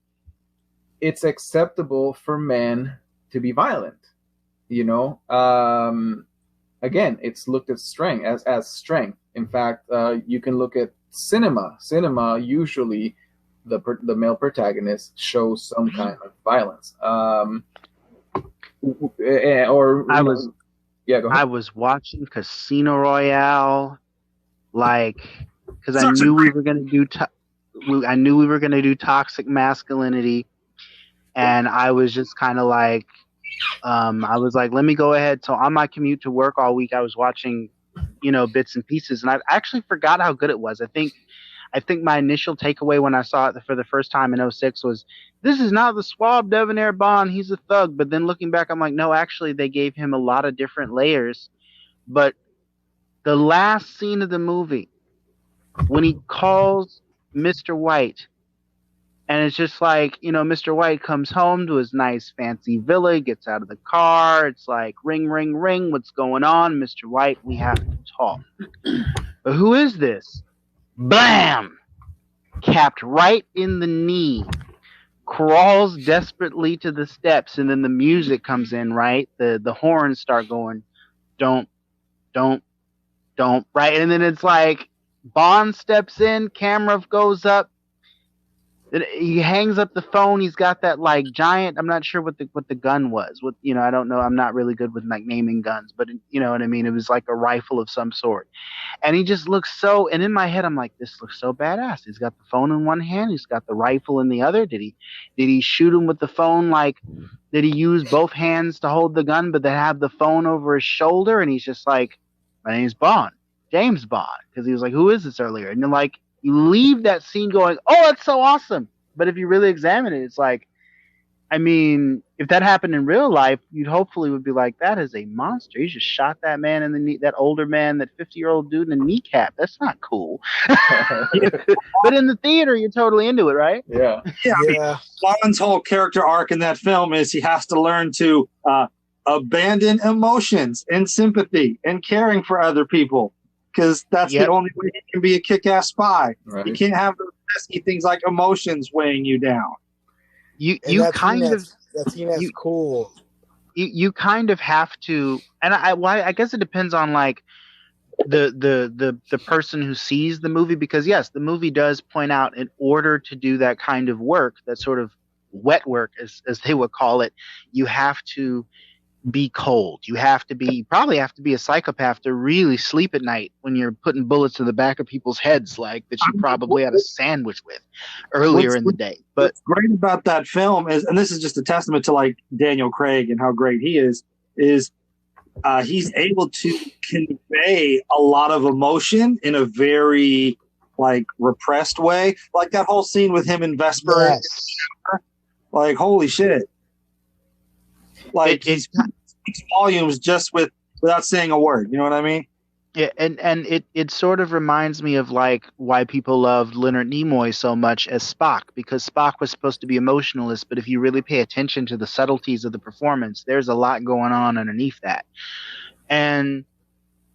it's acceptable for men to be violent. Again, it's looked at strength as strength. In fact, you can look at cinema. Cinema usually, the male protagonist shows some kind of violence. Go ahead. I was watching Casino Royale, because I knew we were going to do. I knew we were going to do toxic masculinity, and I was just kind of like, I was like, let me go ahead. So on my commute to work all week, I was watching, bits and pieces, and I actually forgot how good it was. I think my initial takeaway when I saw it for the first time in 2006 was, this is not the suave debonair Bond, he's a thug. But then looking back, I'm like, no, actually they gave him a lot of different layers. But the last scene of the movie, when he calls Mr. White, and it's just like, Mr. White comes home to his nice fancy villa, gets out of the car. It's like, ring, ring, ring. What's going on? Mr. White, we have to talk. But who is this? Blam! Capped right in the knee. Crawls desperately to the steps, and then the music comes in, right? The horns start going, don't, right? And then it's like, Bond steps in, camera goes up. He hangs up the phone. He's got that giant. I'm not sure what the gun was. I don't know. I'm not really good with naming guns, but you know what I mean. It was like a rifle of some sort, and he just looks so. And in my head, I'm like, this looks so badass. He's got the phone in one hand. He's got the rifle in the other. Did he shoot him with the phone? Did he use both hands to hold the gun, but then have the phone over his shoulder? And he's just like, my name's Bond, James Bond, because he was like, who is this earlier? And you're like. You leave that scene going, oh, that's so awesome. But if you really examine it, it's like, I mean, if that happened in real life, you'd hopefully would be like, that is a monster. He just shot that man in the knee, that older man, that 50-year-old dude in the kneecap. That's not cool. But in the theater, you're totally into it, right? Yeah. Yeah. I mean, Bond's whole character arc in that film is he has to learn to abandon emotions and sympathy and caring for other people. Because that's the only way he can be a kick-ass spy. Right. You can't have those pesky things like emotions weighing you down. You kind of that scene is cool. You kind of have to, and I guess it depends on the person who sees the movie. Because yes, the movie does point out, in order to do that kind of work, that sort of wet work, as they would call it, you have to be cold. You probably have to be a psychopath to really sleep at night when you're putting bullets in the back of people's heads that you probably had a sandwich with earlier in the day. But what's great about that film is, and this is just a testament to Daniel Craig and how great he is he's able to convey a lot of emotion in a very repressed way. Like that whole scene with him in Vesper. Yes. Holy shit. He speaks volumes just without saying a word. You know what I mean? Yeah, and it sort of reminds me of why people loved Leonard Nimoy so much as Spock, because Spock was supposed to be emotionless, but if you really pay attention to the subtleties of the performance, there's a lot going on underneath that. And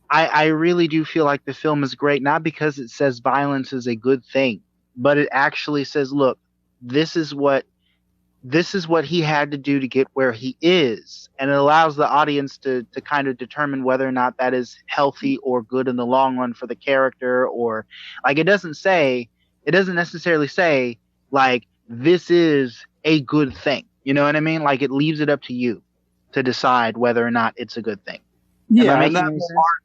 I really do feel like the film is great, not because it says violence is a good thing, but it actually says, look, this is what he had to do to get where he is. And it allows the audience to kind of determine whether or not that is healthy or good in the long run for the character. Or it doesn't necessarily say this is a good thing. You know what I mean? It leaves it up to you to decide whether or not it's a good thing. Yeah. And that part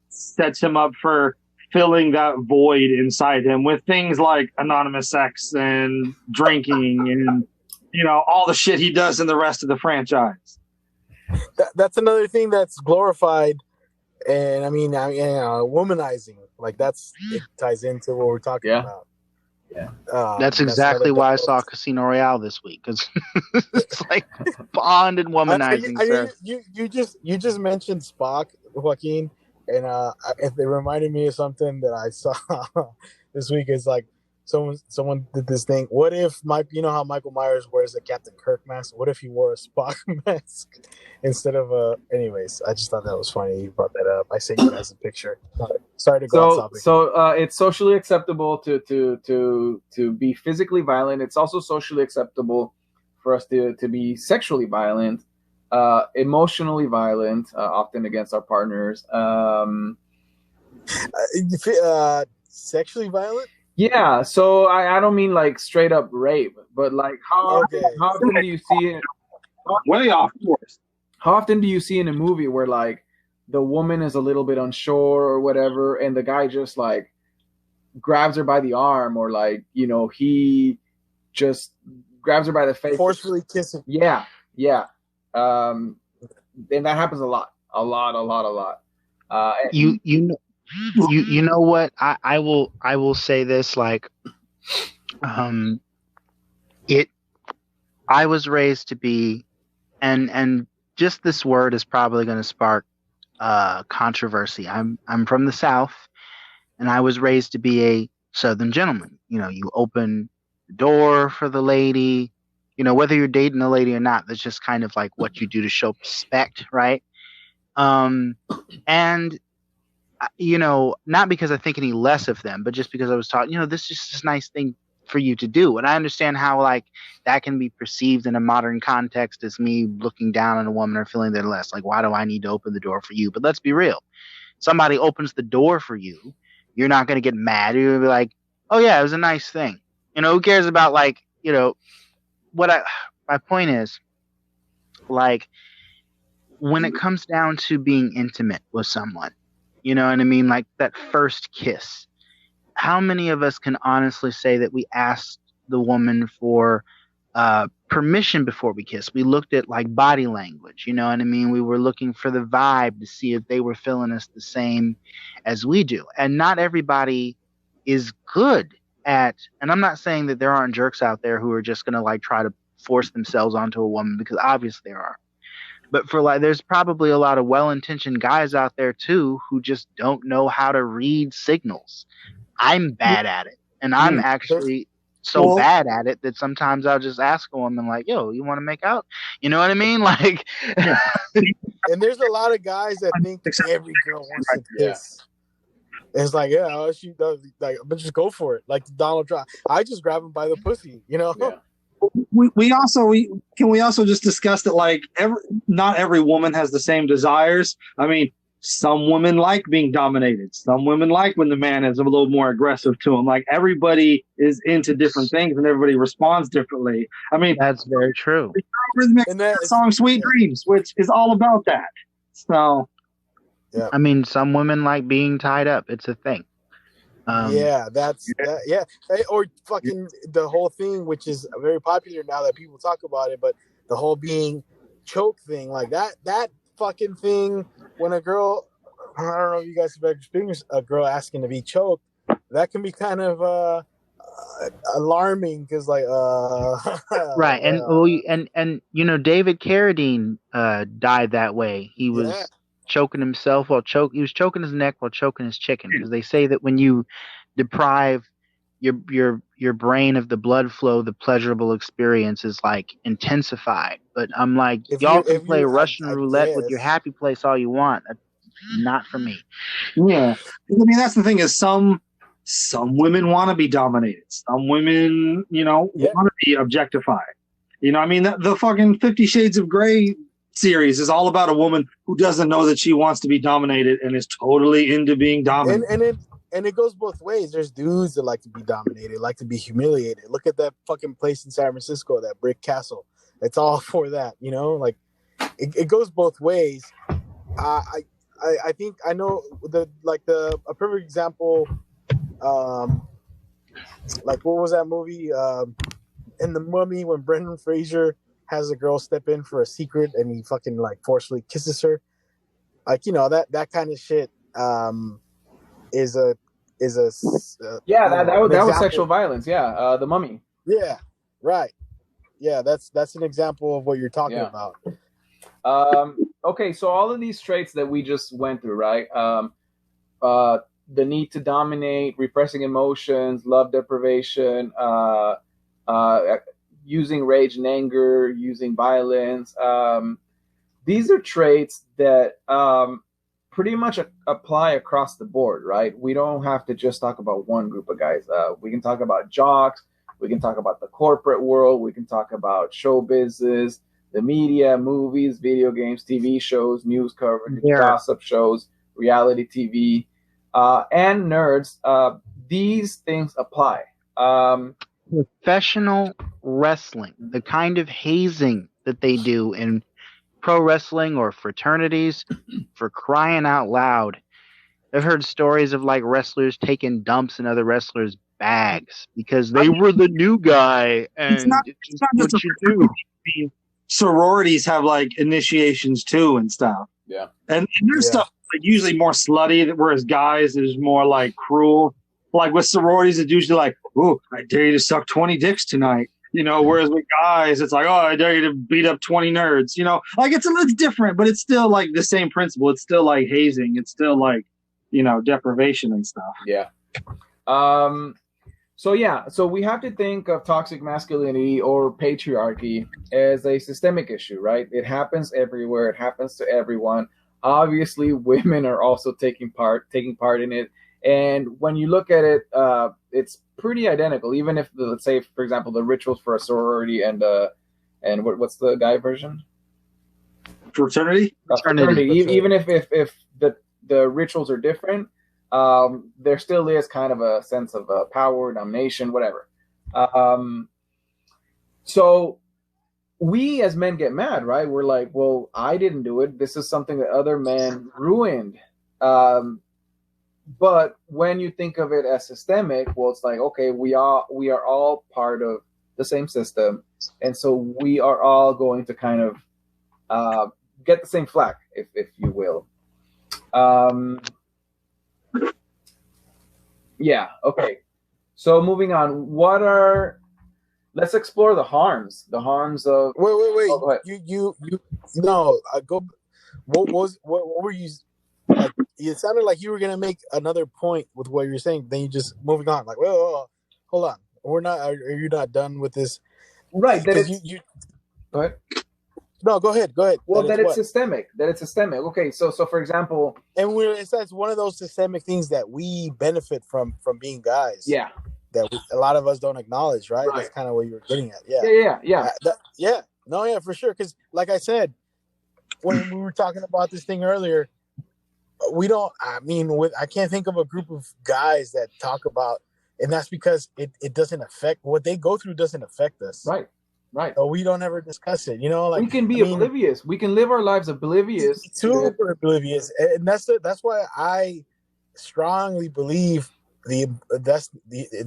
sets him up for filling that void inside him with things like anonymous sex and drinking and, all the shit he does in the rest of the franchise. That's another thing that's glorified, and womanizing. It ties into what we're talking about. Yeah, that's exactly why I saw Casino Royale this week, because it's Bond and womanizing. You just mentioned Spock. Joaquin, and it reminded me of something that I saw this week. Is like someone did this thing. What if you know how Michael Myers wears a Captain Kirk mask? What if he wore a Spock mask instead of a? Anyways, I just thought that was funny. You brought that up. I sent you guys a picture. Sorry to go off topic. So it's socially acceptable to be physically violent. It's also socially acceptable for us to be sexually violent, emotionally violent, often against our partners. Sexually violent? Yeah. So I don't mean like straight up rape, but like how often do you see it? Way off course. How often do you see in a movie where like the woman is a little bit unsure or whatever, and the guy just like grabs her by the arm, or like, you know, he just grabs her by the face, forcefully kissing. Yeah. And that happens a lot. You know what? I will say this, like, I was raised to be, and just this word is probably going to spark controversy. I'm from the South, and I was raised to be a Southern gentleman. You know, you open the door for the lady, you know, whether you're dating a lady or not, that's just kind of like what you do to show respect, right? And you know, not because I think any less of them, but just because I was taught, you know, this is just this nice thing for you to do. And I understand how like that can be perceived in a modern context as me looking down on a woman or feeling they're less. Like, why do I need to open the door for you? But let's be real. Somebody opens the door for you, you're not going to get mad. You're going to be like, oh yeah, it was a nice thing. You know, who cares about like, you know, my point is, like, when it comes down to being intimate with someone, you know what I mean? Like that first kiss. How many of us can honestly say that we asked the woman for permission before we kissed? We looked at like body language, you know what I mean? We were looking for the vibe to see if they were feeling us the same as we do. And not everybody is good at, and I'm not saying that there aren't jerks out there who are just going to like try to force themselves onto a woman, because obviously there are. But for like, there's probably a lot of well-intentioned guys out there too who just don't know how to read signals. I'm bad at it, and I'm actually so bad at it that sometimes I'll just ask a woman like, "Yo, you want to make out?" You know what I mean? Like, and there's a lot of guys that think every girl wants to kiss. And it's like, yeah, she does, like, but just go for it. Like Donald Trump, I just grab him by the pussy, you know. Yeah. We also just discuss that like not every woman has the same desires. I mean, some women like being dominated. Some women like when the man is a little more aggressive to them. Like everybody is into different things and everybody responds differently. I mean, that's very true. And that song "Sweet Dreams," which is all about that. So, yeah. I mean, some women like being tied up. It's a thing. Yeah, or fucking the whole thing, which is very popular now that people talk about it, but the whole being choke thing, like that fucking thing, when a girl, I don't know if you guys have experienced a girl asking to be choked, that can be kind of alarming, because like right. And you know, David Carradine died that way. He was choking himself he was choking his neck while choking his chicken, because they say that when you deprive your brain of the blood flow, the pleasurable experience is like intensified. But I'm like, y'all can play Russian roulette with your happy place all you want. Not for me. Yeah, I mean, that's the thing, is some women want to be dominated. Some women, you know, want to be objectified. You know, I mean, the fucking 50 Shades of Grey series is all about a woman who doesn't know that she wants to be dominated and is totally into being dominated. And it goes both ways. There's dudes that like to be dominated, like to be humiliated. Look at that fucking place in San Francisco, that brick castle. It's all for that, you know. Like it goes both ways. I think I know a perfect example. Like, what was that movie? In The Mummy, when Brendan Fraser has a girl step in for a secret and he fucking like forcefully kisses her, like, you know, that kind of shit is a that was sexual violence. The Mummy. Yeah, right. Yeah, that's an example of what you're talking about. okay, so all of these traits that we just went through, right? The need to dominate, repressing emotions, love deprivation, using rage and anger, using violence. These are traits that pretty much apply across the board, right? We don't have to just talk about one group of guys. We can talk about jocks. We can talk about the corporate world. We can talk about show business, the media, movies, video games, TV shows, news coverage, gossip shows, reality TV, and nerds. These things apply. Professional wrestling, the kind of hazing that they do in pro wrestling or fraternities, for crying out loud. I've heard stories of like wrestlers taking dumps in other wrestlers' bags because they were the new guy, and it's not what you do. Sororities have like initiations too and stuff. Yeah, and there's stuff like usually more slutty, whereas guys is more like cruel. Like with sororities, it's usually like, "Ooh, I dare you to suck 20 dicks tonight." You know, whereas with guys, it's like, "Oh, I dare you to beat up 20 nerds." You know, like it's different, but it's still like the same principle. It's still like hazing. It's still like, you know, deprivation and stuff. Yeah. So we have to think of toxic masculinity or patriarchy as a systemic issue, right? It happens everywhere. It happens to everyone. Obviously, women are also taking part in it. And when you look at it, it's pretty identical. Even if, let's say, for example, the rituals for a sorority and what's the guy version? Fraternity. Even if the rituals are different, there still is kind of a sense of power, domination, whatever. So we as men get mad, right? We're like, well, I didn't do it. This is something that other men ruined. But when you think of it as systemic, well, it's like, okay, we are all part of the same system, and so we are all going to kind of get the same flack, if you will. Yeah. Okay. So moving on, let's explore the harms of. Wait. Oh, go ahead. You no. Go. What were you? Like, it sounded like you were gonna make another point with what you were saying. Then you just moving on. Like, well, hold on. We're not. Are you not done with this? Right. Because you. Go ahead. No, go ahead. Well, that it's systemic. Okay, so for example, and that's one of those systemic things that we benefit from being guys. Yeah. That a lot of us don't acknowledge, right? That's kind of what you were getting at. Yeah. No, for sure. Because, like I said, when we were talking about this thing earlier, I can't think of a group of guys that talk about, and that's because it doesn't affect what they go through. Doesn't affect us, right? So we don't ever discuss it. You know, like we can be oblivious. We can live our lives oblivious, super oblivious, and that's why I strongly believe the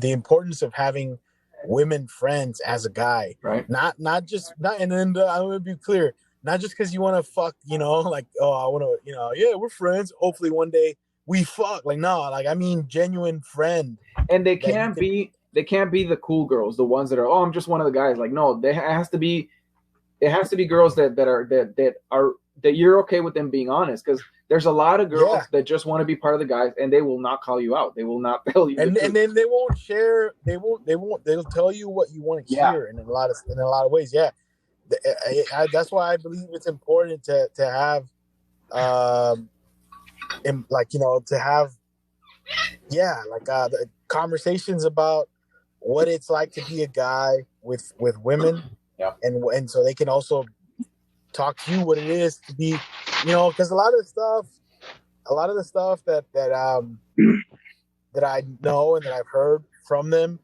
importance of having women friends as a guy, right? Not and then I want to be clear. Not just because you want to fuck, you know, like, oh, I want to, you know, yeah, we're friends. Hopefully one day we fuck. Like, no, like, I mean, genuine friend. And they can't be the cool girls, the ones that are, oh, I'm just one of the guys. Like, no, it has to be girls that you're okay with them being honest. Because there's a lot of girls that just want to be part of the guys, and they will not call you out. They will not tell you. And then they won't share. They'll tell you what you want to hear in a lot of ways. Yeah. That's why I believe it's important to have, the conversations about what it's like to be a guy with women, and so they can also talk to you what it is to be, you know, because a lot of the stuff that I know and that I've heard from them.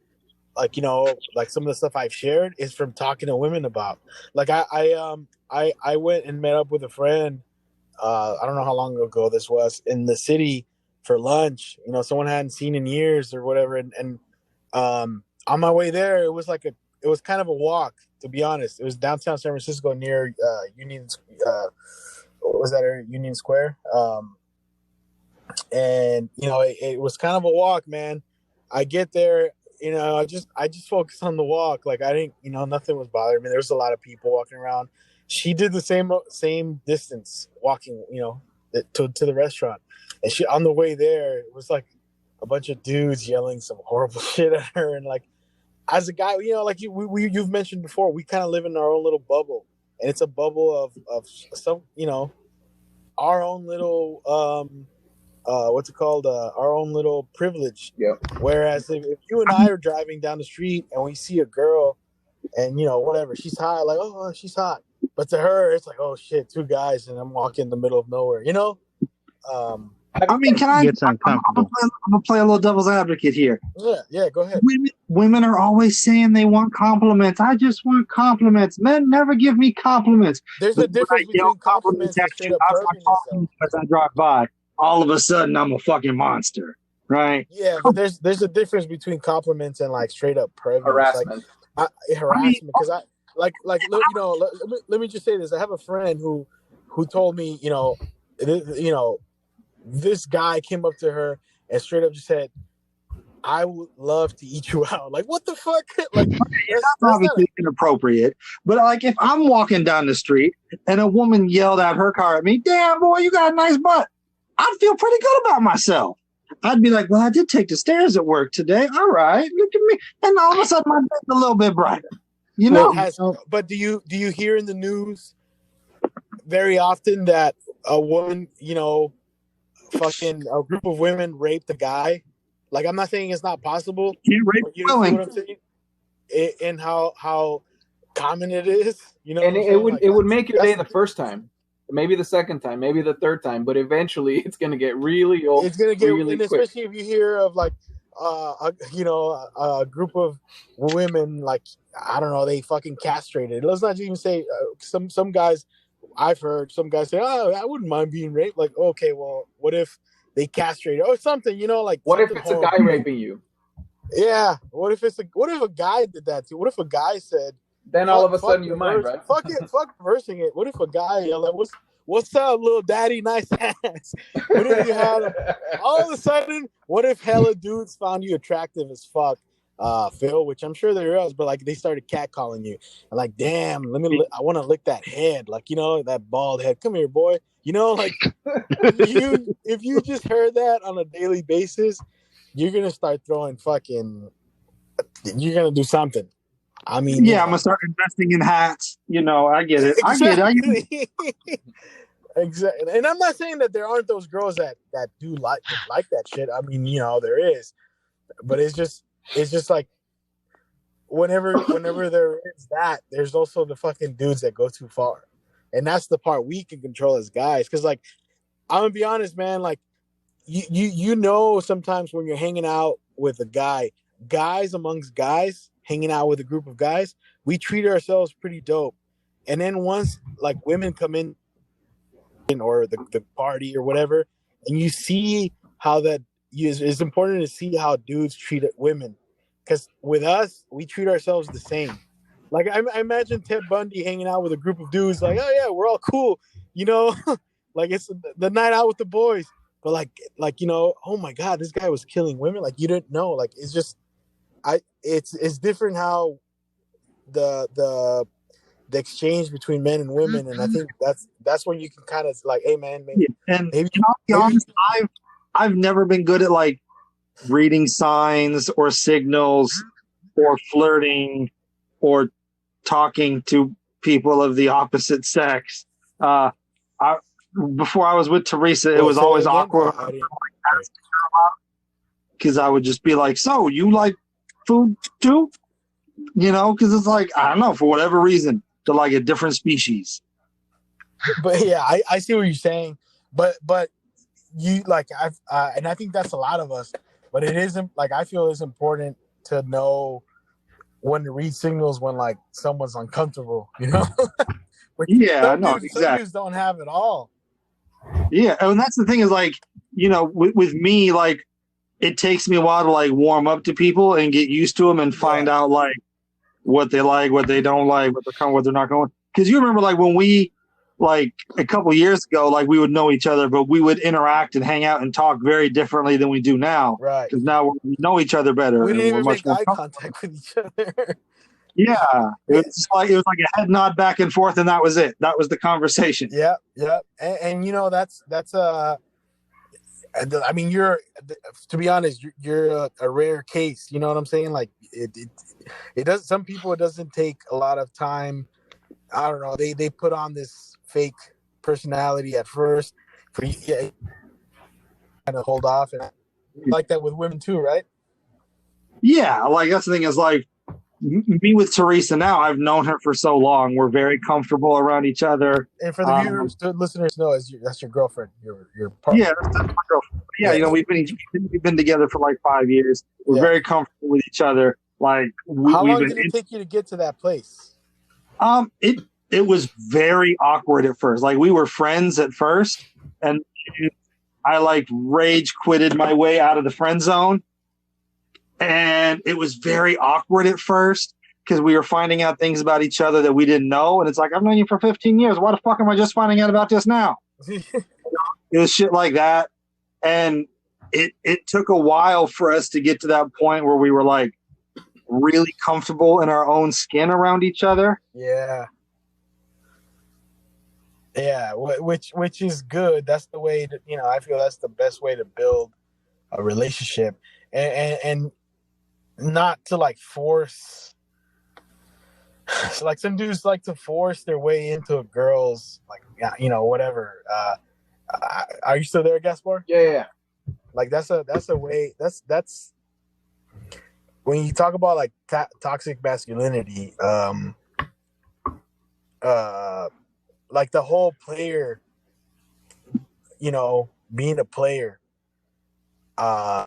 Like, you know, like some of the stuff I've shared is from talking to women about. Like I went and met up with a friend. I don't know how long ago this was, in the city for lunch. You know, someone I hadn't seen in years or whatever. And on my way there, it was kind of a walk, to be honest. It was downtown San Francisco near Union. What was that area? Union Square. And you know, it was kind of a walk, man. I get there. You know, I just focused on the walk. Like I didn't, you know, nothing was bothering me. There was a lot of people walking around. she did the same distance walking, to the restaurant, and she on the way there it was like a bunch of dudes yelling some horrible shit at her, and like as a guy, like you've mentioned before, we kind of live in our own little bubble, and it's a bubble of some, our own little what's it called, our own little privilege. Yeah. Whereas if you and I are driving down the street and we see a girl and whatever, she's hot, like, oh, she's hot, but to her it's like, oh shit, two guys and I'm walking in the middle of nowhere. I mean, can I? Gets I'm uncomfortable. gonna play a little devil's advocate here. Yeah, go ahead. Women are always saying they want compliments. I just want compliments. Men never give me compliments. There's a difference between compliments and straight up perviness, though. As I drive by, all of a sudden I'm a fucking monster, right? Yeah, but there's a difference between compliments and like straight up perviness. Harassment. Harassment, because let me just say this. I have a friend who told me, this guy came up to her and straight up just said, I would love to eat you out. Like, what the fuck? Like, that's obviously inappropriate. But like, if I'm walking down the street and a woman yelled out her car at me, damn boy, you got a nice butt, I'd feel pretty good about myself. I'd be like, well, I did take the stairs at work today. All right, look at me. And all of a sudden my day's a little bit brighter. But do you hear in the news very often that a woman, fucking a group of women raped a guy? Like, I'm not saying it's not possible. You rape you know what I'm saying? And how common it is, And it would make your day the first time, maybe the second time, maybe the third time, but eventually it's gonna get really old. It's gonna get really quick. Especially if you hear of like a group of women, like, I don't know, they fucking castrated. Let's not even say some guys. I've heard some guys say, "Oh, I wouldn't mind being raped." Like, okay, well, what if they castrated or something? Like, what if it's a guy raping you? Yeah. What if a guy did that too? What if a guy said? Then all of a sudden you mind, right? Fuck reversing it. What if a guy yelled, like, "What's up, little daddy, nice ass"? What if you had all of a sudden? What if hella dudes found you attractive as fuck, Phil? Which I'm sure there is, but like they started catcalling you. And like, damn, I want to lick that head, like, that bald head. Come here, boy. Like if you just heard that on a daily basis, you're gonna start throwing fucking. You're gonna do something. I mean, I'm gonna start investing in hats. I get it. Exactly. I get it. Exactly. And I'm not saying that there aren't those girls that do like that shit. I mean, there is, but it's just like whenever there is that, there's also the fucking dudes that go too far, and that's the part we can control as guys. Because like, I'm gonna be honest, man. Like, you sometimes when you're hanging out with a guys amongst guys. Hanging out with a group of guys, we treat ourselves pretty dope, and then once like women come in or the party or whatever, and you see how that it's important to see how dudes treat women, because with us we treat ourselves the same. Like I imagine Ted Bundy hanging out with a group of dudes, like, oh yeah, we're all cool, like it's the night out with the boys, but like oh my god, this guy was killing women, like you didn't know, like it's just. It's different how the exchange between men and women, and I think that's when you can kind of like, hey man, maybe. And I'll be honest, I've never been good at like reading signs or signals or flirting or talking to people of the opposite sex. Before I was with Teresa, it was always awkward because I would just be like, "So you like food too?" Because it's like, I don't know, for whatever reason, they're like a different species. But yeah, I see what you're saying, but you like and I think that's a lot of us. But it isn't like, I feel it's important to know when to read signals when like someone's uncomfortable, Yeah, no, exactly. Some dudes don't have it all. Yeah, and that's the thing is like, with me, like, it takes me a while to like warm up to people and get used to them and find out like what they like, what they don't like, what they're not going. Because you remember like when we like a couple years ago, like we would know each other, but we would interact and hang out and talk very differently than we do now. Right. Because now we know each other better. We didn't even we're make eye contact with each other. Yeah, it was like a head nod back and forth, and that was it. That was the conversation. Yeah, yeah, and you know that's I mean, to be honest, you're a rare case. You know what I'm saying? Like it does. Some people, it doesn't take a lot of time. I don't know. They put on this fake personality at first for you kind of hold off, and like that with women too, right? Yeah, like that's the thing is like me with Teresa now. I've known her for so long. We're very comfortable around each other. And for the viewers, the listeners know, that's your girlfriend, your partner. Yeah, that's my girlfriend. Yeah, you know, we've been together for like 5 years. We're very comfortable with each other. Like, how long did it take you to get to that place? It was very awkward at first. Like, we were friends at first, and I like rage quitted my way out of the friend zone, and it was very awkward at first because we were finding out things about each other that we didn't know, and it's like, I've known you for 15 years. Why the fuck am I just finding out about this now? It was shit like that, and it took a while for us to get to that point where we were like really comfortable in our own skin around each other. Yeah, which is good. That's the way to, you know, I feel that's the best way to build a relationship, and not to like force. So like some dudes like to force their way into a girl's, like, you know, whatever. Are you still there, Gaspar? Yeah. Like that's a way. That's when you talk about like toxic masculinity. Like the whole player, you know, being a player. I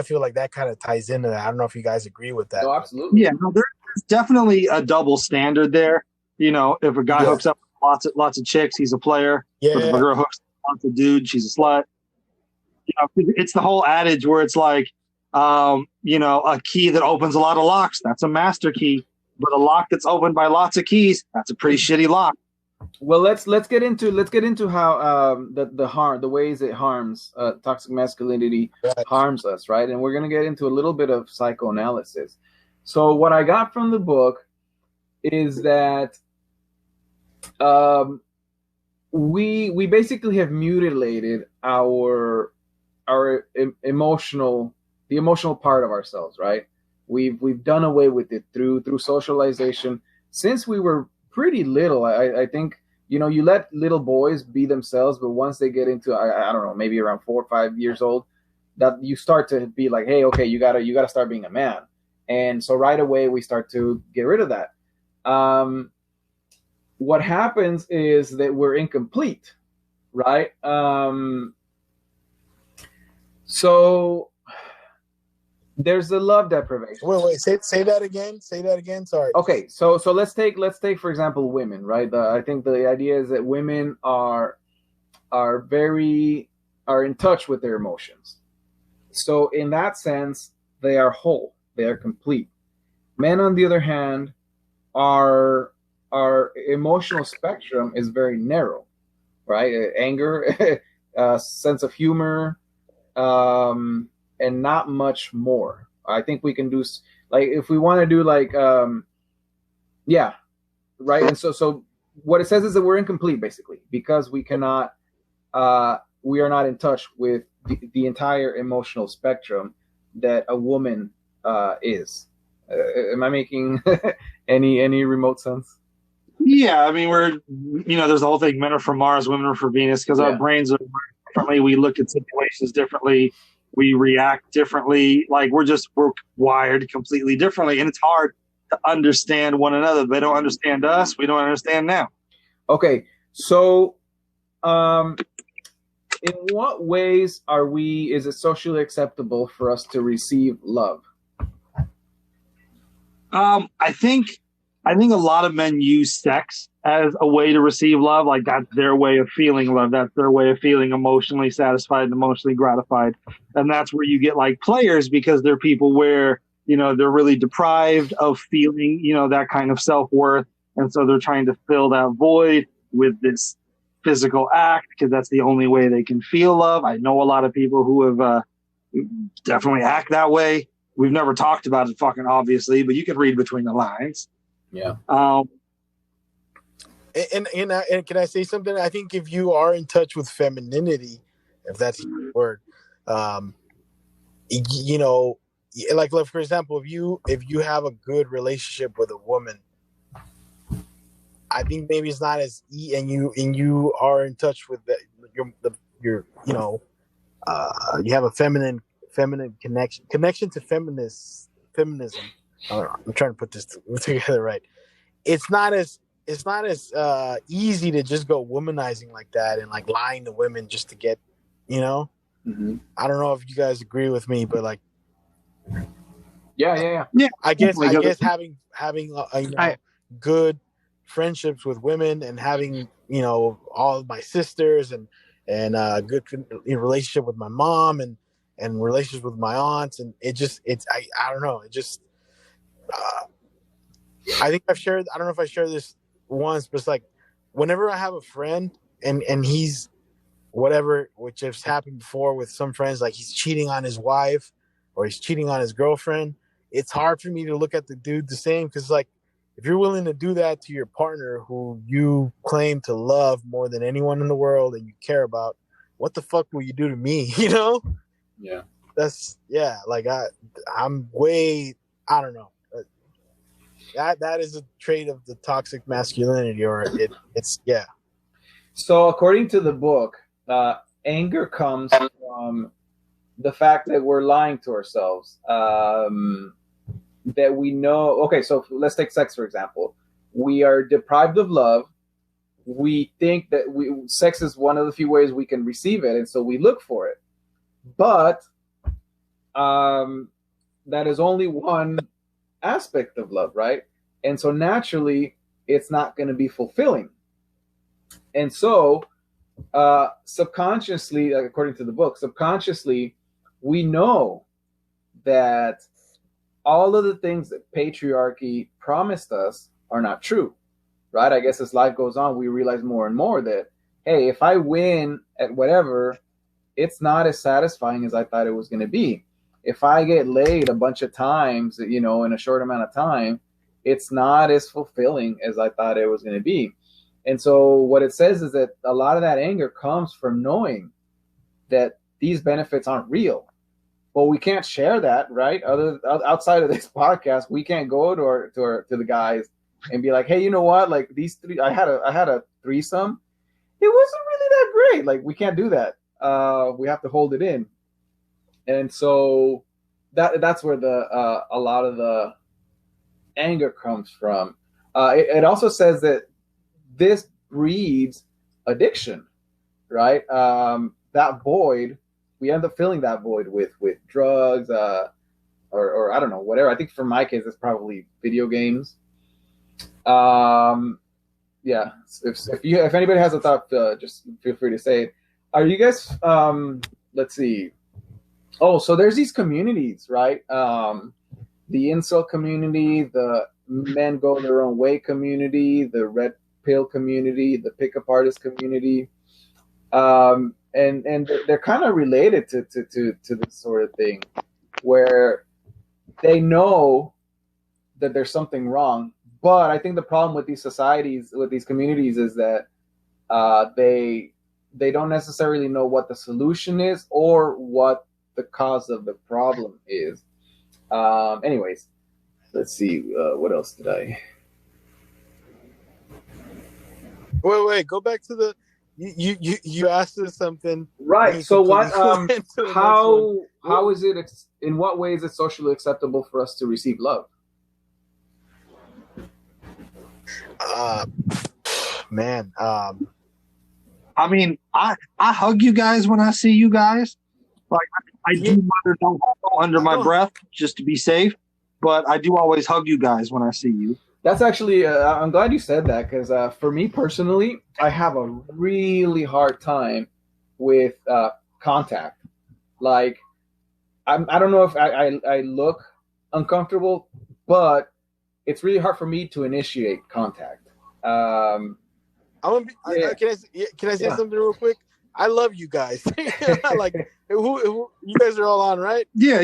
feel like that kind of ties into that. I don't know if you guys agree with that. No, absolutely. Yeah, no, there's definitely a double standard there. You know, if a guy hooks up with lots of chicks, he's a player. Yeah. But if a girl hooks up with lots of dudes, she's a slut. You know, it's the whole adage where it's like, you know, a key that opens a lot of locks, that's a master key. But a lock that's opened by lots of keys, that's a pretty shitty lock. Well, let's get into how the ways it harms toxic masculinity harms us, right? And we're gonna get into a little bit of psychoanalysis. So what I got from the book is that we basically have mutilated the emotional part of ourselves, right? We've done away with it through socialization since we were pretty little. I think, you know, you let little boys be themselves, but once they get into I don't know, maybe around 4 or 5 years old, that you start to be like, hey, okay, you gotta start being a man. And so right away we start to get rid of that. What happens is that we're incomplete, right? So there's the love deprivation. Wait, say that again. Say that again. Sorry. Okay, so let's take for example women, right? I think the idea is that women are in touch with their emotions. So in that sense, they are whole, they are complete. Men, on the other hand, our emotional spectrum is very narrow, right? Anger, sense of humor, and not much more. I think we can do, like, if we want to do like, yeah, right. And so what it says is that we're incomplete, basically, because we cannot, we are not in touch with the entire emotional spectrum that a woman is. Am I making any remote sense? Yeah, I mean, there's the whole thing, men are from Mars, women are from Venus, because our brains are differently. We look at situations differently. We react differently. Like, we're wired completely differently. And it's hard to understand one another. They don't understand us. We don't understand them. Okay. So, in what ways is it socially acceptable for us to receive love? I think a lot of men use sex as a way to receive love. Like, that's their way of feeling love. That's their way of feeling emotionally satisfied and emotionally gratified. And that's where you get like players, because they're people where, you know, they're really deprived of feeling, you know, that kind of self-worth. And so they're trying to fill that void with this physical act, because that's the only way they can feel love. I know a lot of people who have definitely act that way. We've never talked about it fucking obviously, but you can read between the lines. Yeah. And can I say something? I think if you are in touch with femininity, if that's the word, you know, like for example, if you have a good relationship with a woman, I think maybe it's not as and you are in touch with your you know, you have a feminine connection to feminism. I'm trying to put this together right. It's not as easy to just go womanizing like that and like lying to women just to get, you know. Mm-hmm. I don't know if you guys agree with me, but like, yeah. I guess having good friendships with women and having, you know, all of my sisters and good relationship with my mom and relationships with my aunts, and I don't know, it just I think I don't know if I shared this once, but it's like whenever I have a friend and he's whatever, which has happened before with some friends, like he's cheating on his wife or he's cheating on his girlfriend, it's hard for me to look at the dude the same, because like if you're willing to do that to your partner who you claim to love more than anyone in the world and you care about, what the fuck will you do to me? You know? Yeah. That's like I'm way, I don't know. That is a trait of the toxic masculinity, or it's. So according to the book, anger comes from the fact that we're lying to ourselves. That we know. Okay, so let's take sex for example. We are deprived of love. We think that sex is one of the few ways we can receive it, and so we look for it. But that is only one aspect of love, right? And so naturally, it's not going to be fulfilling. And so subconsciously, according to the book, we know that all of the things that patriarchy promised us are not true, right? I guess as life goes on, we realize more and more that, hey, if I win at whatever, it's not as satisfying as I thought it was going to be. If I get laid a bunch of times, you know, in a short amount of time, it's not as fulfilling as I thought it was going to be. And so what it says is that a lot of that anger comes from knowing that these benefits aren't real. Well, we can't share that, right? Outside of this podcast, we can't go to the guys and be like, hey, you know what? Like these three, I had a threesome. It wasn't really that great. Like we can't do that. We have to hold it in. And so that's where a lot of the anger comes from. It also says that this breeds addiction, right? That void, we end up filling that void with drugs, or I don't know, whatever. I think for my case, it's probably video games. Yeah. If anybody has a thought, just feel free to say it. Are you guys? Let's see. Oh, so there's these communities, right? The incel community, the men go their own way community, the red pill community, the pickup artist community, and they're kind of related to this sort of thing, where they know that there's something wrong, but I think the problem with these societies, with these communities, is that they don't necessarily know what the solution is or what the cause of the problem is. Anyways, let's see. What else did I? Wait. Go back to the. You asked us something. Right. So what? How is it? In what way is it socially acceptable for us to receive love? Man. I mean, I hug you guys when I see you guys. Like I do under my breath just to be safe, but I do always hug you guys when I see you. That's actually, I'm glad you said that, because for me personally, I have a really hard time with contact. Like, I don't know if I look uncomfortable, but it's really hard for me to initiate contact. Can I say something real quick? I love you guys. Like, who you guys are all on, right? Yeah.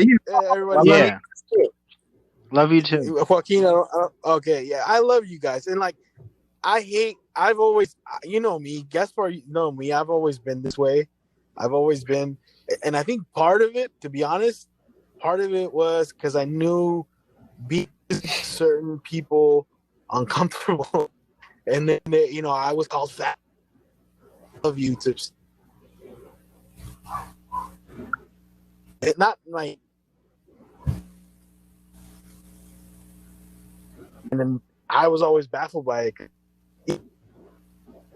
Everybody. Yeah. Love you too. Joaquin, okay, yeah, I love you guys, and like, I've always, you know me, Gaspar, you know me, I've always been this way. I've always been, and I think part of it, to be honest, part of it was because I knew being certain people uncomfortable, and then I was called fat. Of you to, not like, and then I was always baffled by it.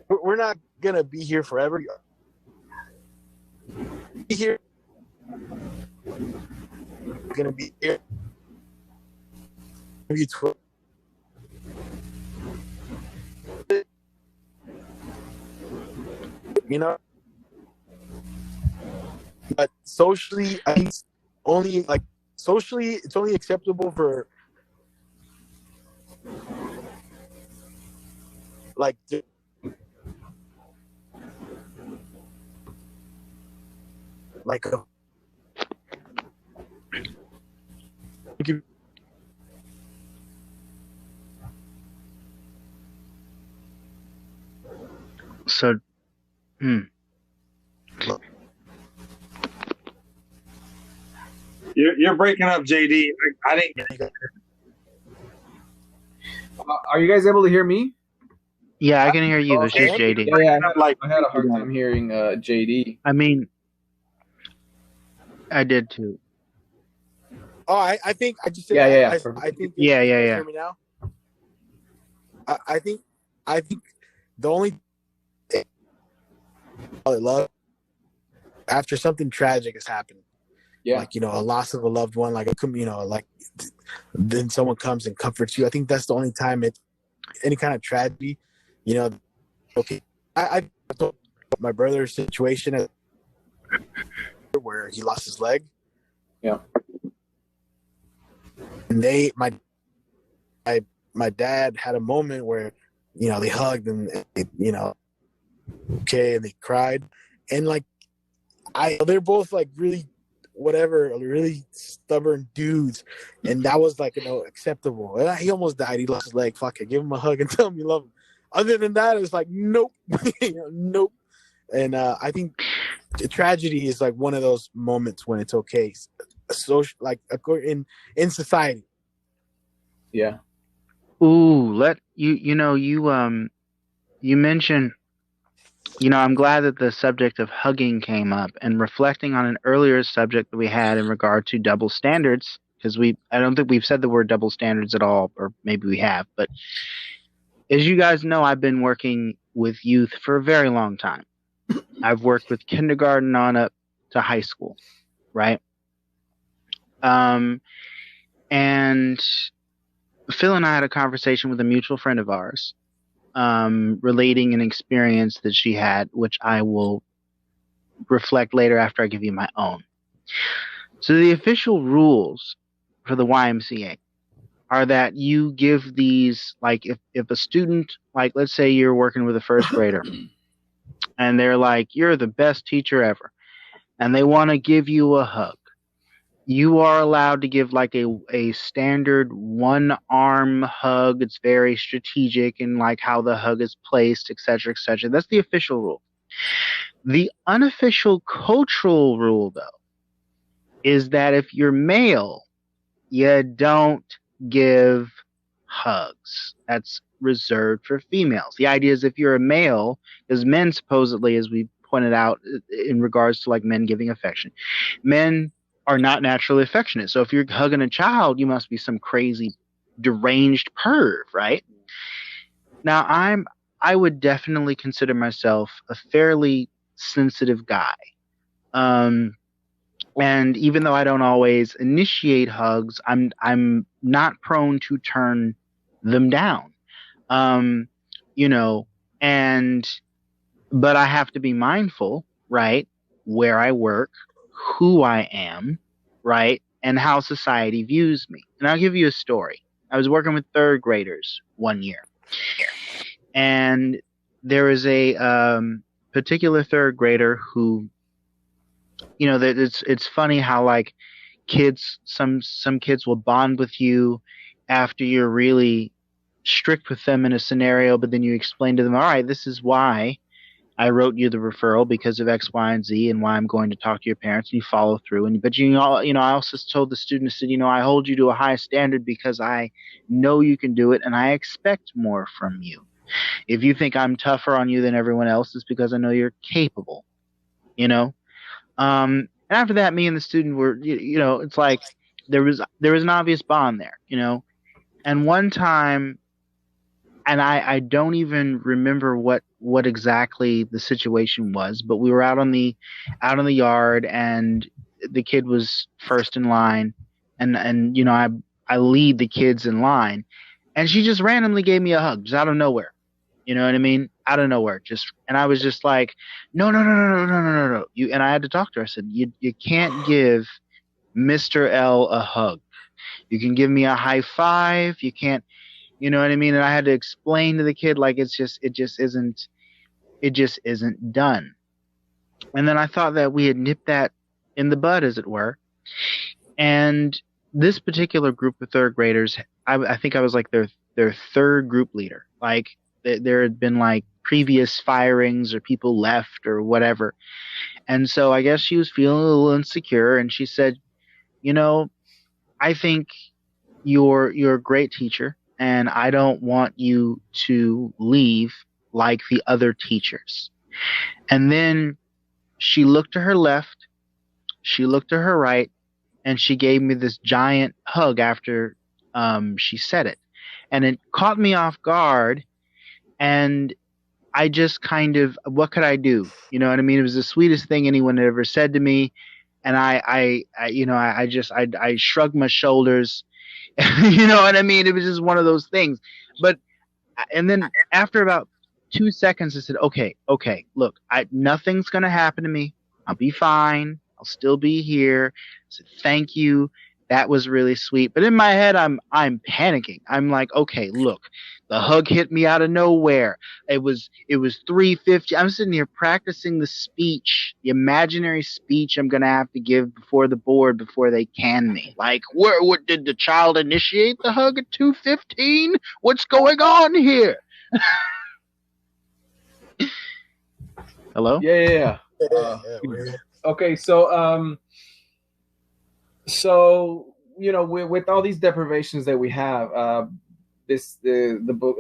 We're not gonna be here forever. Be here, gonna be here. You know, but socially, I think it's only like socially, it's only acceptable for like a So, You're breaking up, JD. I didn't. Are you guys able to hear me? yeah, I can hear you. It's just JD. Yeah, I had a hard time hearing JD. I mean, I did too. Oh, I think I just said Yeah. I think Yeah. Hear me now. I think the only thing I love after something tragic has happened. Yeah. Like, a loss of a loved one, like like then someone comes and comforts you. I think that's the only time any kind of tragedy, okay. I told my brother's situation where he lost his leg. Yeah. And my dad had a moment where, they hugged and okay, and they cried. And like, they're both like really really stubborn dudes, and that was like acceptable. And he almost died. He lost his leg. Fuck it, give him a hug and tell him you love him. Other than that, it's like nope, nope. And I think the tragedy is like one of those moments when it's okay, social, like in society. Yeah. Ooh, you mentioned. I'm glad that the subject of hugging came up, and reflecting on an earlier subject that we had in regard to double standards, because I don't think we've said the word double standards at all, or maybe we have, but as you guys know, I've been working with youth for a very long time. I've worked with kindergarten on up to high school, right? And Phil and I had a conversation with a mutual friend of ours, relating an experience that she had, which I will reflect later after I give you my own. So the official rules for the YMCA are that you give these, like, if a student, like, let's say you're working with a first grader and they're like, you're the best teacher ever, and they want to give you a hug, you are allowed to give like a standard one arm hug. It's very strategic in like how the hug is placed, etc., etc. That's the official rule. The unofficial cultural rule, though, is that if you're male, you don't give hugs. That's reserved for females. The idea is if you're a male, because men supposedly, as we pointed out in regards to like men giving affection, men are not naturally affectionate. So if you're hugging a child, you must be some crazy deranged perv, right? Now I would definitely consider myself a fairly sensitive guy. And even though I don't always initiate hugs, I'm not prone to turn them down. But I have to be mindful, right? Where I work, who I am, right? And how society views me. And I'll give you a story. I was working with third graders one year. And there was a particular third grader who, it's funny how like some kids will bond with you after you're really strict with them in a scenario, but then you explain to them, all right, this is why I wrote you the referral because of X, Y, and Z, and why I'm going to talk to your parents. And you follow through. But I also told the students that I hold you to a high standard because I know you can do it, and I expect more from you. If you think I'm tougher on you than everyone else, it's because I know you're capable. And after that, me and the student were, it's like there was an obvious bond there. And one time. And I don't even remember what exactly the situation was, but we were out on the yard, and the kid was first in line, and I lead the kids in line, and she just randomly gave me a hug just out of nowhere. You know what I mean? Out of nowhere, and I was just like, no. And I had to talk to her. I said, you can't give Mr. L a hug. You can give me a high five. You can't. You know what I mean? And I had to explain to the kid, like, it just isn't done. And then I thought that we had nipped that in the bud, as it were. And this particular group of third graders, I think I was like their third group leader. Like there had been like previous firings or people left or whatever. And so I guess she was feeling a little insecure, and she said, I think you're a great teacher, and I don't want you to leave like the other teachers. And then she looked to her left, she looked to her right, and she gave me this giant hug after she said it. And it caught me off guard, and I just kind of, what could I do? You know what I mean? It was the sweetest thing anyone had ever said to me. And I shrugged my shoulders. You know what I mean? It was just one of those things. And then after about 2 seconds, I said, okay, look, nothing's going to happen to me. I'll be fine. I'll still be here. I said, thank you. That was really sweet. But in my head, I'm panicking. I'm like, okay, look, the hug hit me out of nowhere. It was 3:50. I'm sitting here practicing the speech, the imaginary speech I'm going to have to give before the board before they can me. Like, what did the child initiate the hug at 2:15? What's going on here? Hello? Yeah. Okay, so with all these deprivations that we have, the book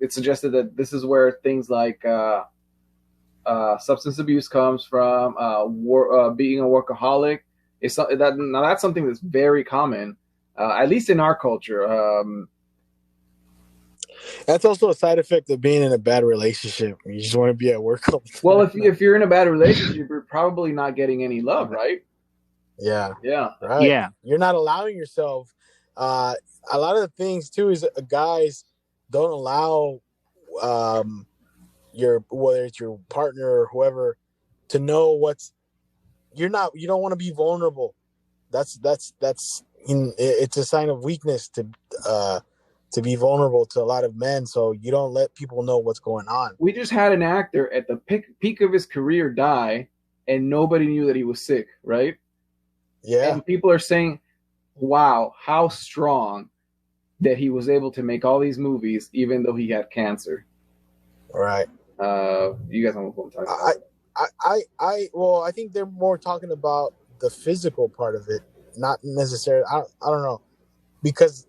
it suggested that this is where things like substance abuse comes from, being a workaholic. That's something that's very common, at least in our culture. That's also a side effect of being in a bad relationship. You just want to be at work all the time. Well, if you're in a bad relationship, you're probably not getting any love, right? Yeah. Right. Yeah. You're not allowing yourself. A lot of the things too is guys don't allow whether it's your partner or whoever to know you don't want to be vulnerable. It's a sign of weakness to be vulnerable to a lot of men, so you don't let people know what's going on. We just had an actor at the peak of his career die, and nobody knew that he was sick, right? Yeah. And people are saying, wow, how strong that he was able to make all these movies even though he had cancer. All right. You guys know what I'm talking about. I think they're more talking about the physical part of it, not necessarily. I don't know, because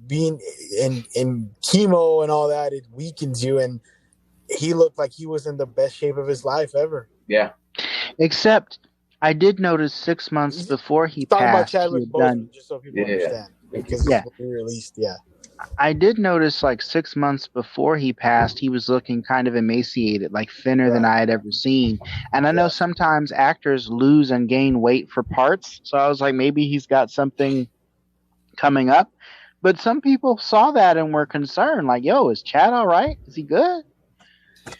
being in chemo and all that, it weakens you, and he looked like he was in the best shape of his life ever. Yeah. Except I did notice 6 months before he passed. Talking about Chadwick Boseman, just so people understand, because it's released. Yeah. I did notice like 6 months before he passed, he was looking kind of emaciated, like thinner than I had ever seen. And I know sometimes actors lose and gain weight for parts. So I was like, maybe he's got something coming up. But some people saw that and were concerned, like, yo, is Chad all right? Is he good?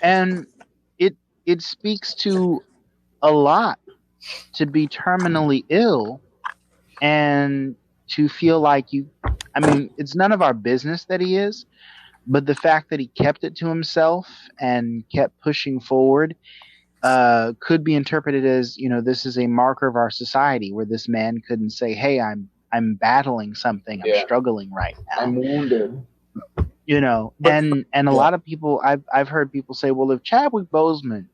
And it speaks to a lot to be terminally ill and to feel like it's none of our business that he is, but the fact that he kept it to himself and kept pushing forward, could be interpreted as, this is a marker of our society where this man couldn't say, hey, I'm battling something, I'm struggling right now, I'm wounded. And a lot of people, I've heard people say, well, if Chadwick Boseman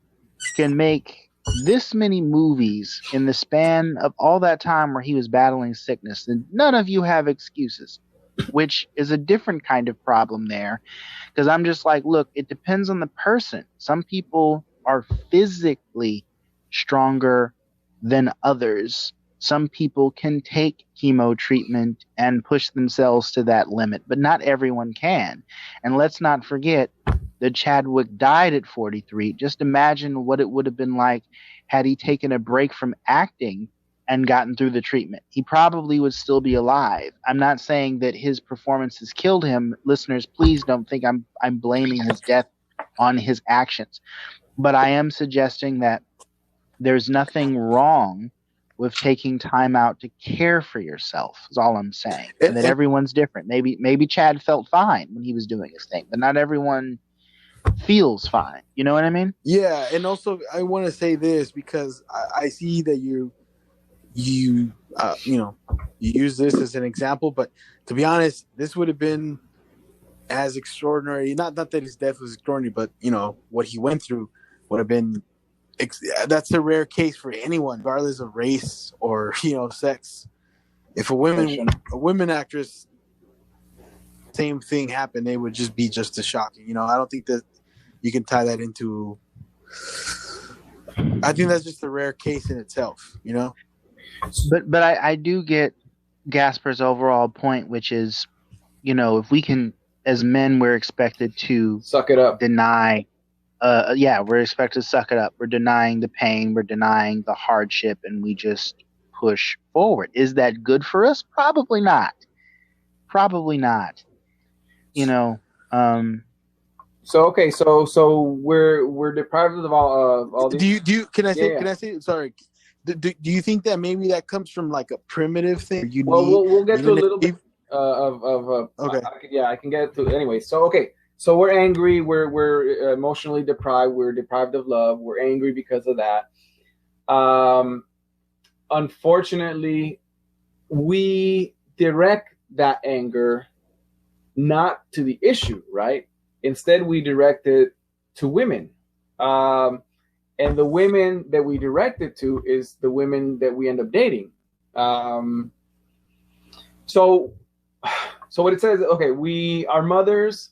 can make this many movies in the span of all that time where he was battling sickness, then none of you have excuses, which is a different kind of problem there. Because I'm just like, look, it depends on the person. Some people are physically stronger than others. Some people can take chemo treatment and push themselves to that limit, but not everyone can. And let's not forget that Chadwick died at 43. Just imagine what it would have been like had he taken a break from acting and gotten through the treatment. He probably would still be alive. I'm not saying that his performances killed him. Listeners, please don't think I'm blaming his death on his actions. But I am suggesting that there's nothing wrong with taking time out to care for yourself, is all I'm saying. And that everyone's different. Maybe Chad felt fine when he was doing his thing, but not everyone feels fine. You know what I mean? Yeah, and also I want to say this because I see that you use this as an example, but to be honest, this would have been as extraordinary. Not that his death was extraordinary, but what he went through would have been. That's a rare case for anyone, regardless of race or sex. If a women actress, same thing happened, they would just be just as shocking. I don't think that you can tie that into. I think that's just a rare case in itself. But I do get Gasper's overall point, which is, if we can, as men, we're expected to suck it up, deny. We're expected to suck it up. We're denying the pain. We're denying the hardship, and we just push forward. Is that good for us? Probably not. Probably not. So we're deprived of all these. Do you? Can I say? Yeah. Can I say? Sorry. Do you think that maybe that comes from like a primitive thing? We'll get to a little bit of okay. I can get to anyway. So we're angry. We're emotionally deprived. We're deprived of love. We're angry because of that. Unfortunately, we direct that anger not to the issue, right? Instead, we direct it to women. And the women that we direct it to is the women that we end up dating. So what it says, okay, our mothers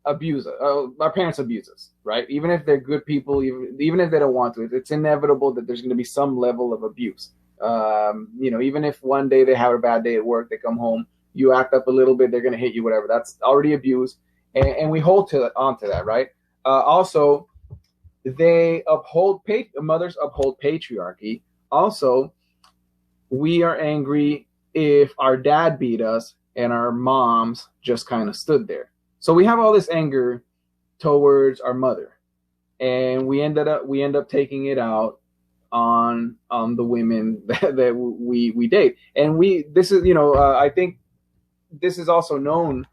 abuse us. Our parents abuse us, right? Even if they're good people, even if they don't want to, it's inevitable that there's going to be some level of abuse. Even if one day they have a bad day at work, they come home, you act up a little bit, they're going to hit you, whatever. That's already abuse, and we hold onto that, right? Also, mothers uphold patriarchy. Also, we are angry if our dad beat us and our moms just kind of stood there. So we have all this anger towards our mother, and we end up taking it out on the women that we date. And I think this is also known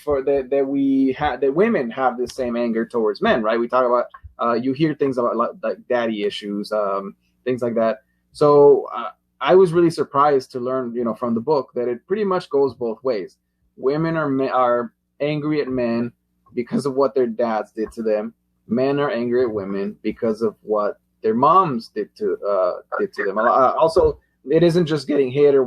for that women have the same anger towards men, right? We talk about you hear things about like daddy issues, things like that. So I was really surprised to learn, from the book that it pretty much goes both ways. Women are angry at men because of what their dads did to them. Men are angry at women because of what their moms did to them. Also, it isn't just getting hit or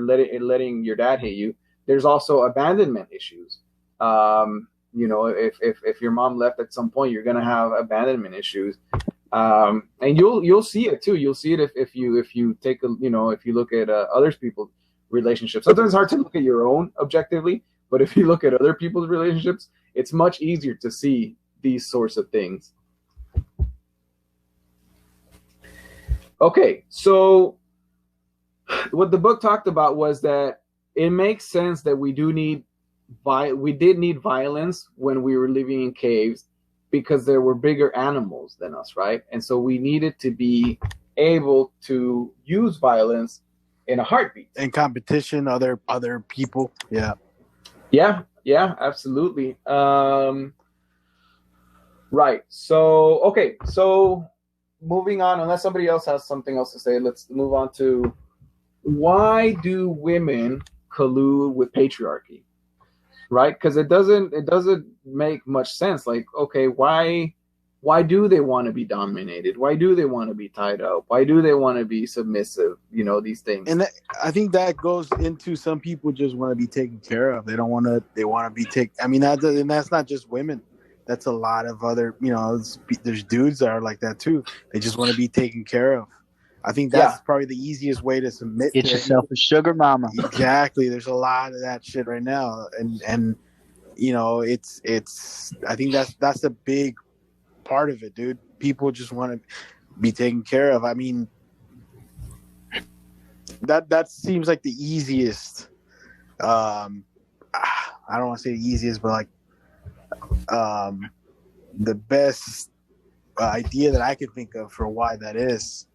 letting your dad hit you. There's also abandonment issues. If your mom left at some point, you're gonna have abandonment issues, and you'll see it too. You'll see it if you take if you look at other people's relationships. Sometimes it's hard to look at your own objectively, but if you look at other people's relationships, it's much easier to see these sorts of things. Okay, so what the book talked about was that it makes sense that we did need violence when we were living in caves because there were bigger animals than us, right? And so we needed to be able to use violence in a heartbeat. In competition, other people. Yeah, absolutely. Right. So, okay. So moving on, unless somebody else has something else to say, let's move on to why do women collude with patriarchy? Right? Because it doesn't make much sense. Like, okay, why do they want to be dominated? Why do they want to be tied up? Why do they want to be submissive? These things. And I think that goes into some people just want to be taken care of. They don't want to. They want to be taken. I mean, and that's not just women. That's a lot of other. There's dudes that are like that too. They just want to be taken care of. I think that's probably the easiest way to submit. Get yourself a sugar mama. Exactly. There's a lot of that shit right now, and it's. I think that's a big part of it, dude. People just want to be taken care of. I mean, that seems like the easiest. I don't want to say the easiest, but like the best idea that I can think of for why that is.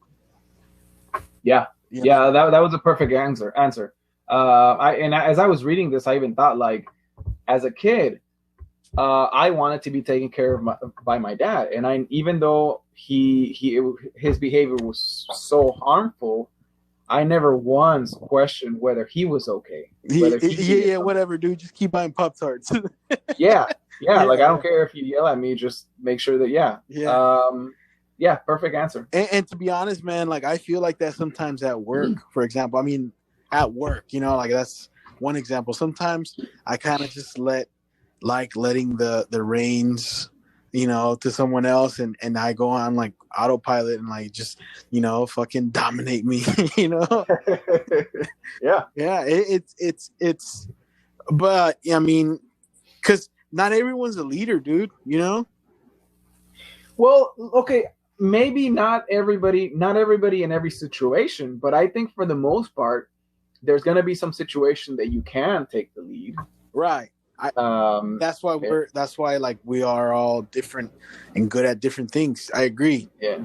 Yeah. That was a perfect answer. As I was reading this, I even thought, like, as a kid, I wanted to be taken care of by my dad, and even though his behavior was so harmful, I never once questioned whether he was okay. Whatever, dude. Just keep buying Pop-Tarts. Yeah. Like, I don't care if you yell at me. Just make sure that perfect answer. And to be honest, man, like, I feel like that sometimes at work, for example. I mean, at work, like, that's one example. Sometimes I kind of just letting the reins, to someone else, and I go on like autopilot and like just, fucking dominate me, Yeah. It's but I mean, because not everyone's a leader, dude, Well, okay, maybe not everybody in every situation, but I think for the most part, there's going to be some situation that you can take the lead. Right. That's why like we are all different and good at different things. I agree. Yeah,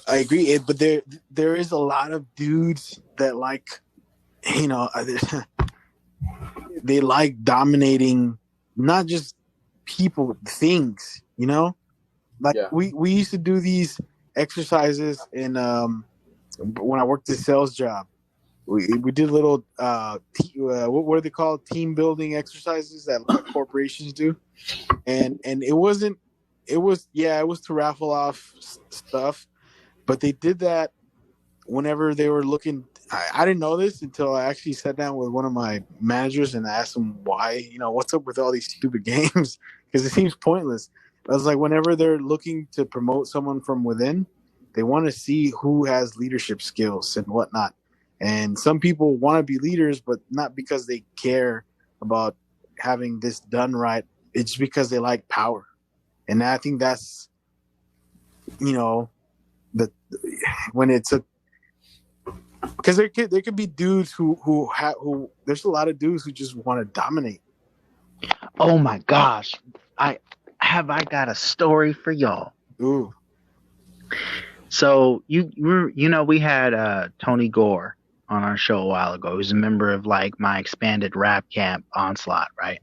I agree. But there is a lot of dudes that like, they like dominating, not just people, things. Like we used to do these exercises in when I worked a sales job. We did little what are they called, team building exercises that corporations do, and it was to raffle off stuff, but they did that whenever they were looking. I didn't know this until I actually sat down with one of my managers and asked him why, what's up with all these stupid games, because it seems pointless. I was like, whenever they're looking to promote someone from within, they want to see who has leadership skills and whatnot. And some people want to be leaders, but not because they care about having this done right. It's because they like power. And I think that's, when it's because there could be dudes who there's a lot of dudes who just want to dominate. Oh my gosh. I got a story for y'all. Ooh. So we had Tony Gore on our show a while ago. He was a member of like my expanded rap camp Onslaught, right?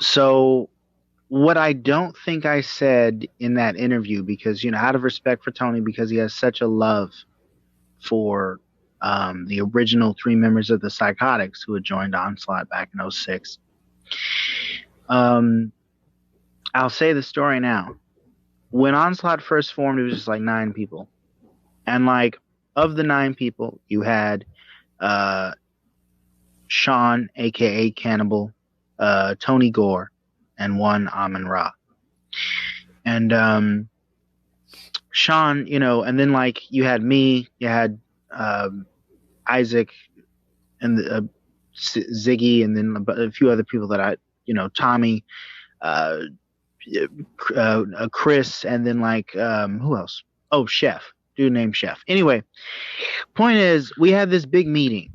So what I don't think I said in that interview, because out of respect for Tony, because he has such a love for the original 3 members of the Psychotics who had joined Onslaught back in 2006. I'll say the story now. When Onslaught first formed, it was just like 9 people. And like, of the 9 people, you had Sean, aka Cannibal, Tony Gore, and one Amun Ra. And Sean, and then like you had me, you had Isaac, and Ziggy, and then a few other people that I, Tommy, Chris, and then like who else? Oh, Chef. Dude named Chef. Anyway, point is, we had this big meeting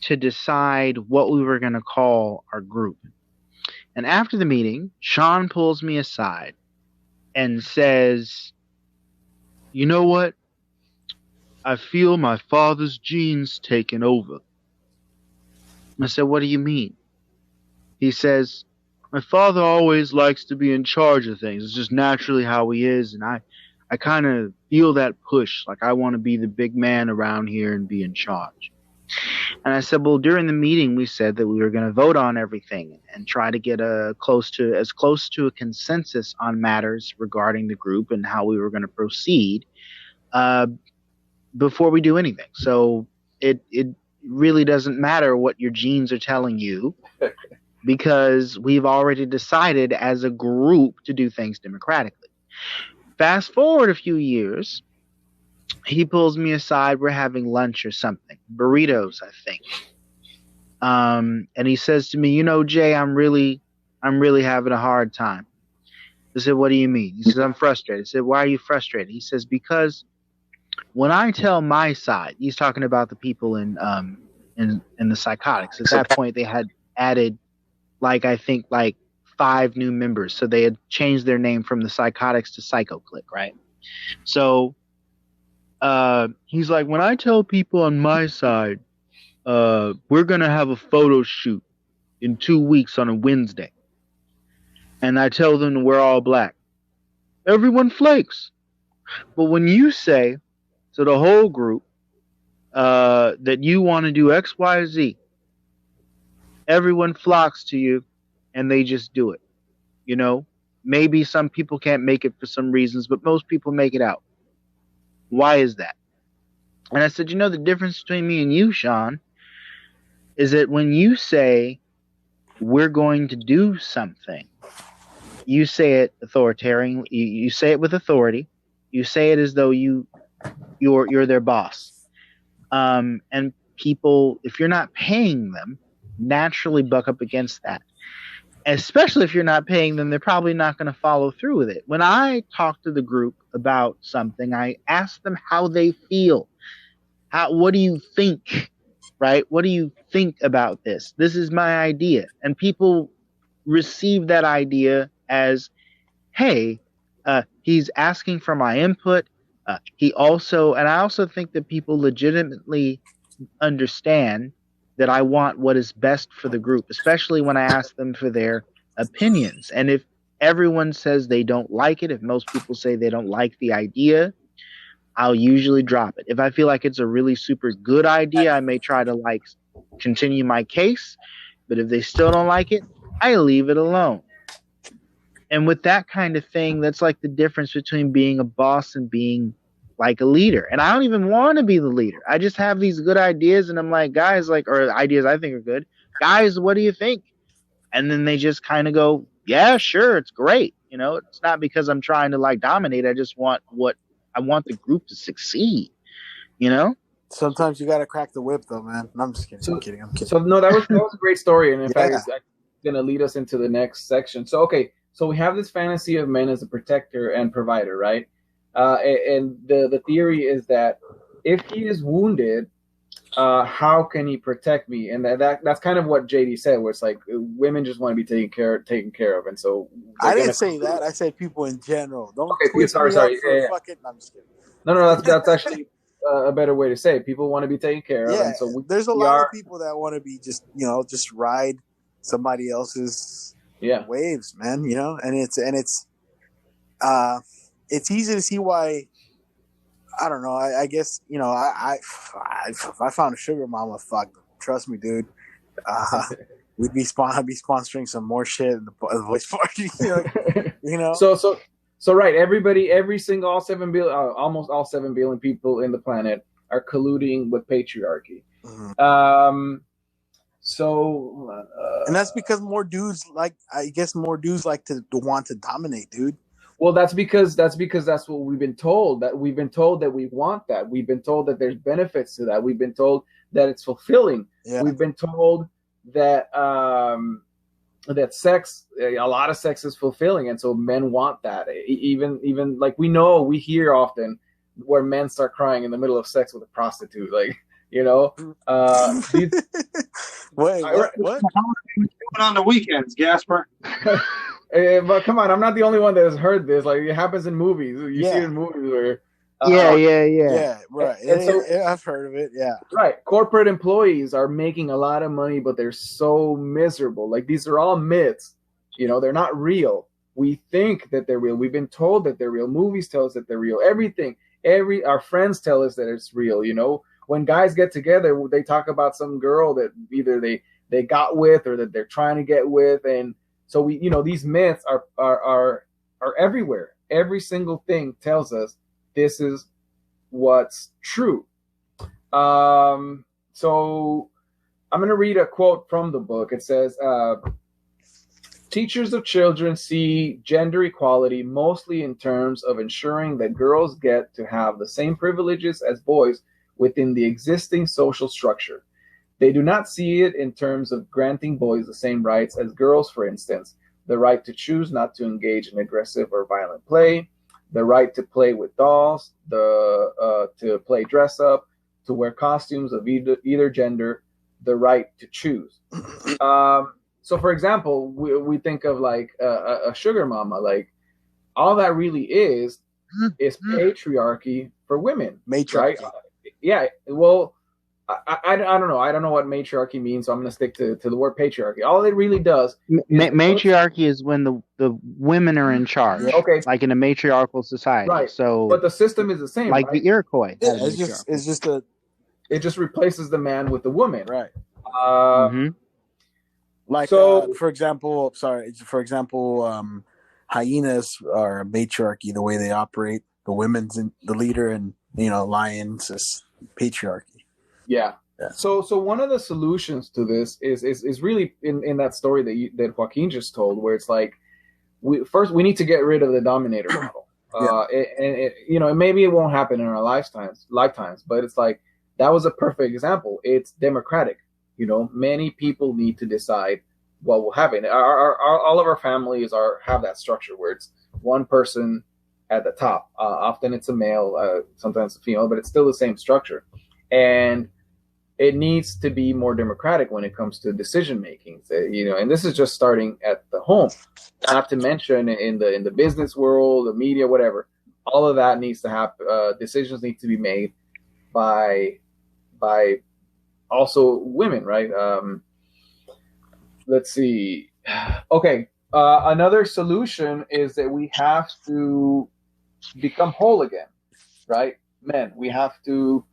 to decide what we were going to call our group. And after the meeting, Sean pulls me aside and says, "You know what? I feel my father's genes taking over." I said, "What do you mean?" He says, "My father always likes to be in charge of things. It's just naturally how he is, and I I kind of feel that push. Like, I want to be the big man around here and be in charge. And I said, well, during the meeting, we said that we were going to vote on everything and try to get as close to a consensus on matters regarding the group and how we were going to proceed before we do anything. So it really doesn't matter what your genes are telling you, because we've already decided as a group to do things democratically. Fast forward a few years, he pulls me aside. We're having lunch or something, burritos, I think. And he says to me, you know, Jay, I'm really having a hard time. I said, what do you mean? He says, I'm frustrated. I said, why are you frustrated? He says, because when I tell my side, he's talking about the people in the psychotics. At that point, they had added, I think 5 new members. So they had changed their name from the psychotics to Psycho Click, right? So he's like, when I tell people on my side, we're going to have a photo shoot in 2 weeks on a Wednesday, and I tell them we're all black, everyone flakes. But when you say to the whole group that you want to do X, Y, Z, everyone flocks to you and they just do it. You know, maybe some people can't make it for some reasons, but most people make it out. Why is that? And I said, you know, the difference between me and you, Sean, is that when you say we're going to do something, you say it authoritarian. You say it with authority. You say it as though you're their boss. And people, if you're not paying them, naturally buck up against that. Especially if you're not paying them, they're probably not going to follow through with it. When I talk to the group about something, I ask them how they feel. What do you think? Right? What do you think about this? This is my idea. And people receive that idea as, hey, he's asking for my input. I also think that people legitimately understand that I want what is best for the group, especially when I ask them for their opinions. And if everyone says they don't like it, if most people say they don't like the idea, I'll usually drop it. If I feel like it's a really super good idea, I may try to continue my case. But if they still don't like it, I leave it alone. And with that kind of thing, that's like the difference between being a boss and being like a leader. And I don't even want to be the leader. I just have these good ideas and I'm like, guys, or ideas I think are good. Guys, what do you think? And then they just kind of go, yeah, sure, it's great. You know, it's not because I'm trying to dominate. I just want the group to succeed, you know? Sometimes you got to crack the whip, though, man. No, I'm just kidding. I'm kidding. So, no, that was a great story. And in fact, it's going to lead us into the next section. So, okay, so we have this fantasy of men as a protector and provider, right? And the theory is that if he is wounded, how can he protect me? And that's kind of what JD said, where it's like women just want to be taken care of. And so I didn't say that. I said people in general. Don't. Okay, sorry. Yeah. Fuck it. No, I'm just kidding. No, that's actually a better way to say it. People want to be taken care of. Yeah, and so there's a lot of people that want to be just ride somebody else's waves, man. You know, and it's easy to see why. I don't know. I guess if I found a sugar mama, fuck, trust me, dude. I'd be sponsoring some more shit in the voice party. You know. So right, almost all 7 billion people in the planet are colluding with patriarchy. Mm-hmm. And that's because more dudes like to want to dominate, dude. Well, that's because that's what we've been told. That we've been told that we want that. We've been told that there's benefits to that. We've been told that it's fulfilling. Yeah. We've been told that that sex, a lot of sex is fulfilling, and so men want that. Even we hear often where men start crying in the middle of sex with a prostitute, Wait, what? What's going on the weekends, Gasper? But come on, I'm not the only one that has heard this. It happens in movies. You see it in movies where. Yeah, right. I've heard of it. Yeah, right. Corporate employees are making a lot of money, but they're so miserable. These are all myths. They're not real. We think that they're real. We've been told that they're real. Movies tell us that they're real. Everything. Our friends tell us that it's real. You know, when guys get together, they talk about some girl that either they got with or that they're trying to get with, and so we, you know, these myths are everywhere. Every single thing tells us this is what's true. So I'm going to read a quote from the book. It says, teachers of children see gender equality mostly in terms of ensuring that girls get to have the same privileges as boys within the existing social structure. They do not see it in terms of granting boys the same rights as girls, for instance, the right to choose not to engage in aggressive or violent play, the right to play with dolls, to play dress up, to wear costumes of either gender, the right to choose. So, for example, we think of like a sugar mama. Like, all that really is patriarchy for women. Matriarchy. Right? Yeah. Well, I don't know. I don't know what matriarchy means, so I'm going to stick to the word patriarchy. All it really does matriarchy is when the women are in charge. Yeah. Okay. Like in a matriarchal society. Right. So, but the system is the same. like right? the Iroquois. Yeah, it just replaces the man with the woman. right. Like, So- for example, hyenas are a matriarchy, the way they operate. The women's the leader, and lions is patriarchy. Yeah. Yeah. So one of the solutions to this is really in that story that Joaquin just told, where it's like we need to get rid of the dominator model. And maybe it won't happen in our lifetimes, but it's like that was a perfect example. It's democratic. Many people need to decide what will happen. All of our families have that structure where it's one person at the top. Often it's a male, sometimes a female, but it's still the same structure. And it needs to be more democratic when it comes to decision making. And this is just starting at the home, not to mention in the business world, the media, whatever. All of that needs to happen. Decisions need to be made by also women, right? Let's see. Okay. Another solution is that we have to become whole again, right? Men, we have to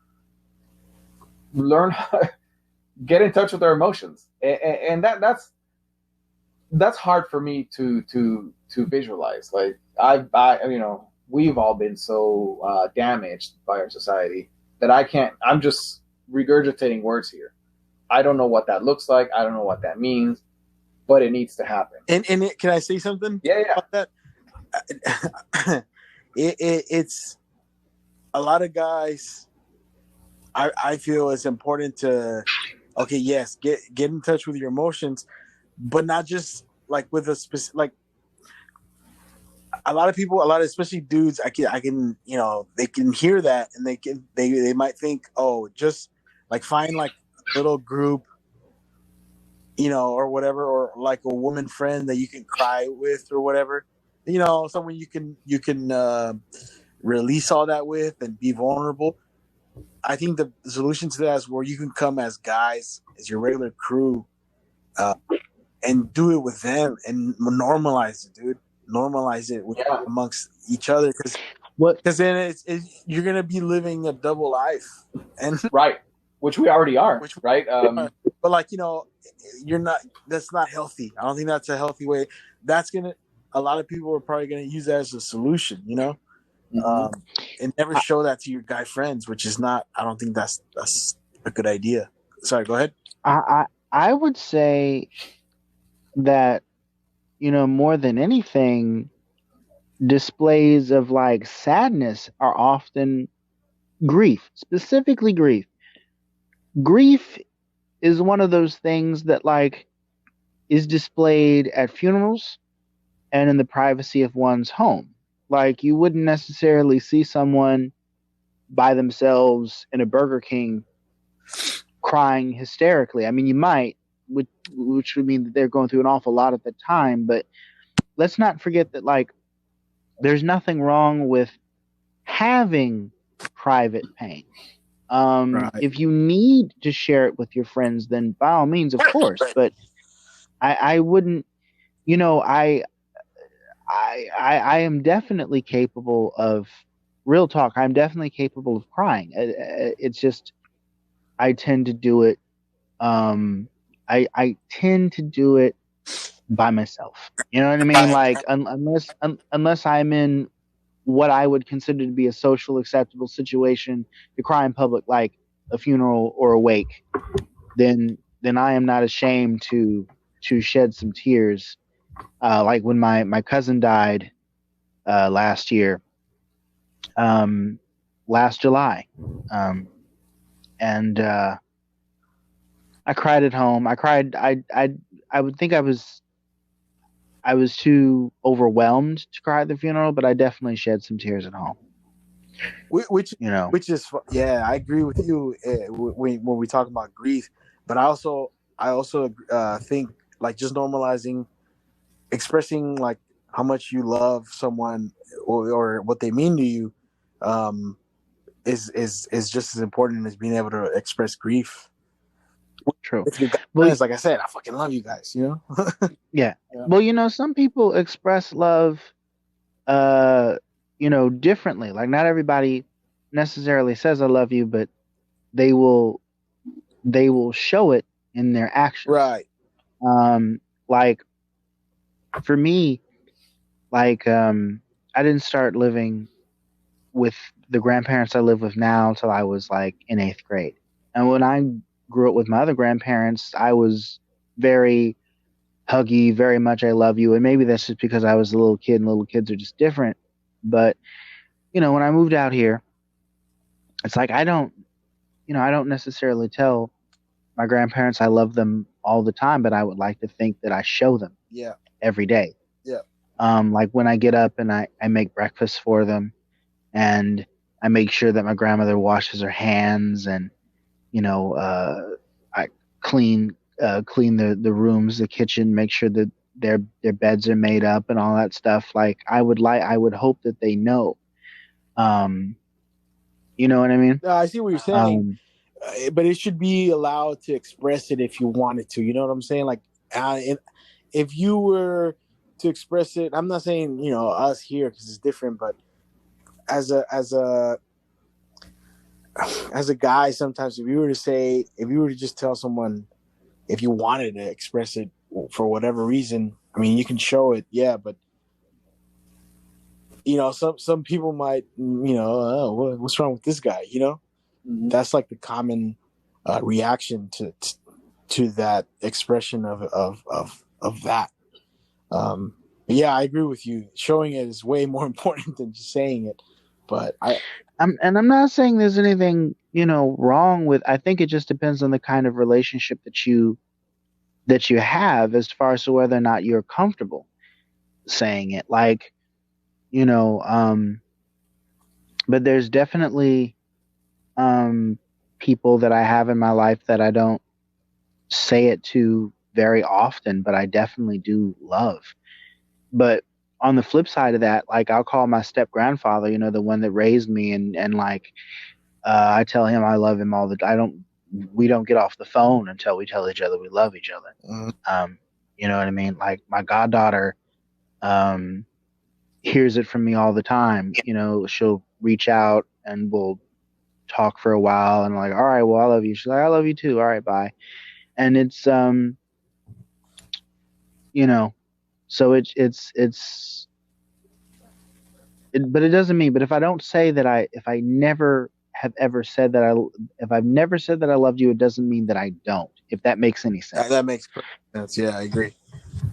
learn how to get in touch with our emotions, and that's hard for me to visualize. Like we've all been so damaged by our society that I'm just regurgitating words here. I don't know what that looks like. I don't know what that means, but it needs to happen. And can I say something? Yeah. About that? It's a lot of guys. I feel it's important to, yes, get in touch with your emotions, but not just like with a specific, like a lot of people, especially dudes, I can, they can hear that and they might think, just like find like a little group, or whatever, or like a woman friend that you can cry with or whatever, someone you can release all that with and be vulnerable. I think the solution to that is where you can come as guys, as your regular crew, and do it with them and normalize it, dude. Normalize it amongst each other, because then you're gonna be living a double life, and right, which we already are, right? But you're not. That's not healthy. I don't think that's a healthy way. A lot of people are probably gonna use that as a solution, Mm-hmm. And never show that to your guy friends, which is not. I don't think that's a good idea. Sorry, go ahead. I would say that more than anything, displays of like sadness are often grief, specifically grief. Grief is one of those things that like is displayed at funerals and in the privacy of one's home. Like, you wouldn't necessarily see someone by themselves in a Burger King crying hysterically. I mean, you might, which would mean that they're going through an awful lot at the time. But let's not forget that, like, there's nothing wrong with having private pain. Right. If you need to share it with your friends, then by all means, of course. But I wouldn't, I am definitely capable of real talk. I'm definitely capable of crying. It's just I tend to do it. I tend to do it by myself. You know what I mean? Like unless I'm in what I would consider to be a social acceptable situation to cry in public, like a funeral or a wake, then I am not ashamed to shed some tears. Like when my cousin died last year, last July, and I cried at home. I cried. I would think I was too overwhelmed to cry at the funeral, but I definitely shed some tears at home. Which You know, yeah, I agree with you when we talk about grief. But I also think like just normalizing, expressing like how much you love someone or what they mean to you, is just as important as being able to express grief. true. If you guys, Well, like I said, I fucking love you guys. You know. yeah. Yeah. Well, you know, some people express love, differently. Like not everybody necessarily says I love you, but they will show it in their actions. Right. Like for me, like I didn't start living with the grandparents I live with now until I was like in 8th grade. And when I grew up with my other grandparents, I was very huggy, very much I love you. And maybe that's just because I was a little kid and little kids are just different. But, when I moved out here, it's like I don't necessarily tell my grandparents I love them all the time, but I would like to think that I show them every day. Yeah. Like when I get up and I make breakfast for them and I make sure that my grandmother washes her hands and, I clean the rooms, the kitchen, make sure that their beds are made up and all that stuff. Like I would hope that they know. You know what I mean? No, I see what you're saying, but it should be allowed to express it if you wanted to. You know what I'm saying? Like, if you were to express it, I'm not saying us here because it's different, but as a guy, sometimes if you were to just tell someone if you wanted to express it for whatever reason, I mean, you can show it, yeah, but some people might, oh, what's wrong with this guy? Mm-hmm. That's like the common reaction to that expression of that. Yeah, I agree with you. Showing it is way more important than just saying it. But I'm not saying there's anything wrong with. I think it just depends on the kind of relationship that you have, as far as to whether or not you're comfortable saying it. Like, but there's definitely people that I have in my life that I don't say it to very often, but I definitely do love. But on the flip side of that, like I'll call my step grandfather, the one that raised me, and like I tell him I love him all the. We don't get off the phone until we tell each other we love each other. Mm-hmm. You know what I mean? Like my goddaughter, hears it from me all the time. She'll reach out and we'll talk for a while, and I'm like, all right, well, I love you. She's like, I love you too. All right, bye. And it's so but it doesn't mean. But if I don't say that if I've never said that I loved you, it doesn't mean that I don't. If that makes any sense. That makes perfect sense. Yeah, I agree.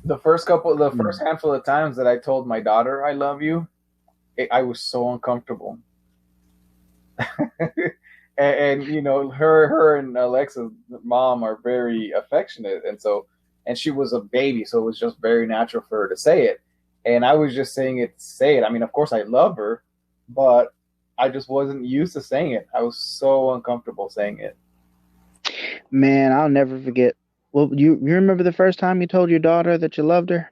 The first handful of times that I told my daughter I love you, I was so uncomfortable. and her and Alexa's mom are very affectionate, and she was a baby, so it was just very natural for her to say it. And I was just saying it to say it. I mean, of course I love her, but I just wasn't used to saying it. I was so uncomfortable saying it. Man, I'll never forget. Well, you remember the first time you told your daughter that you loved her?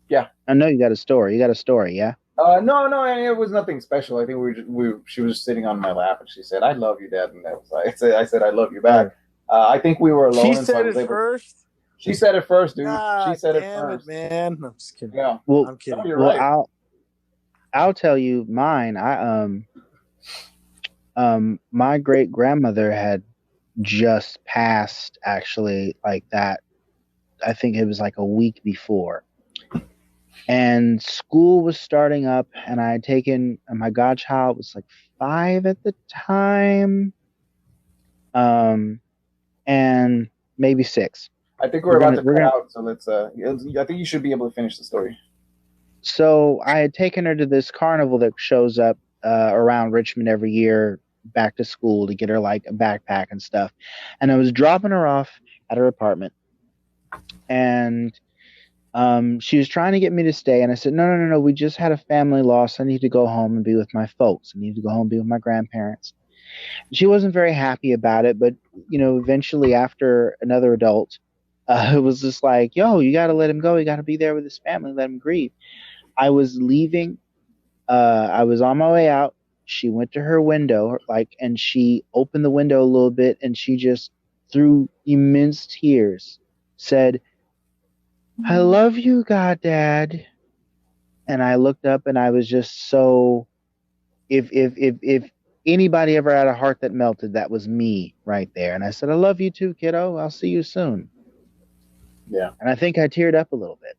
Yeah. I know you got a story. Yeah? No, it was nothing special. I think she was sitting on my lap and she said, "I love you, Dad," and I said, "I love you back." I think we were alone. She said it first. She said it first, dude. God She said it damn first. it, man. I'm just kidding. Yeah. Well, I'm kidding. No, you're well, right. I'll tell you mine. My great grandmother had just passed, actually, like that. I think it was like a week before, and school was starting up, and I had taken my godchild was like 5 at the time, and maybe 6. I think we're about to we're cut gonna. out, so let's. I think you should be able to finish the story. So I had taken her to this carnival that shows up around Richmond every year, back to school, to get her like a backpack and stuff. And I was dropping her off at her apartment, and she was trying to get me to stay. And I said, no. We just had a family loss. I need to go home and be with my folks. I need to go home and be with my grandparents. She wasn't very happy about it, but eventually, after another adult, it was just like, yo, you got to let him go. You got to be there with his family, let him grieve. I was leaving. I was on my way out. She went to her window, and she opened the window a little bit, and she just, through immense tears, said, "I love you, Goddad." And I looked up, and I was just so. If anybody ever had a heart that melted, that was me right there. And I said, "I love you too, kiddo. I'll see you soon." Yeah. And I think I teared up a little bit.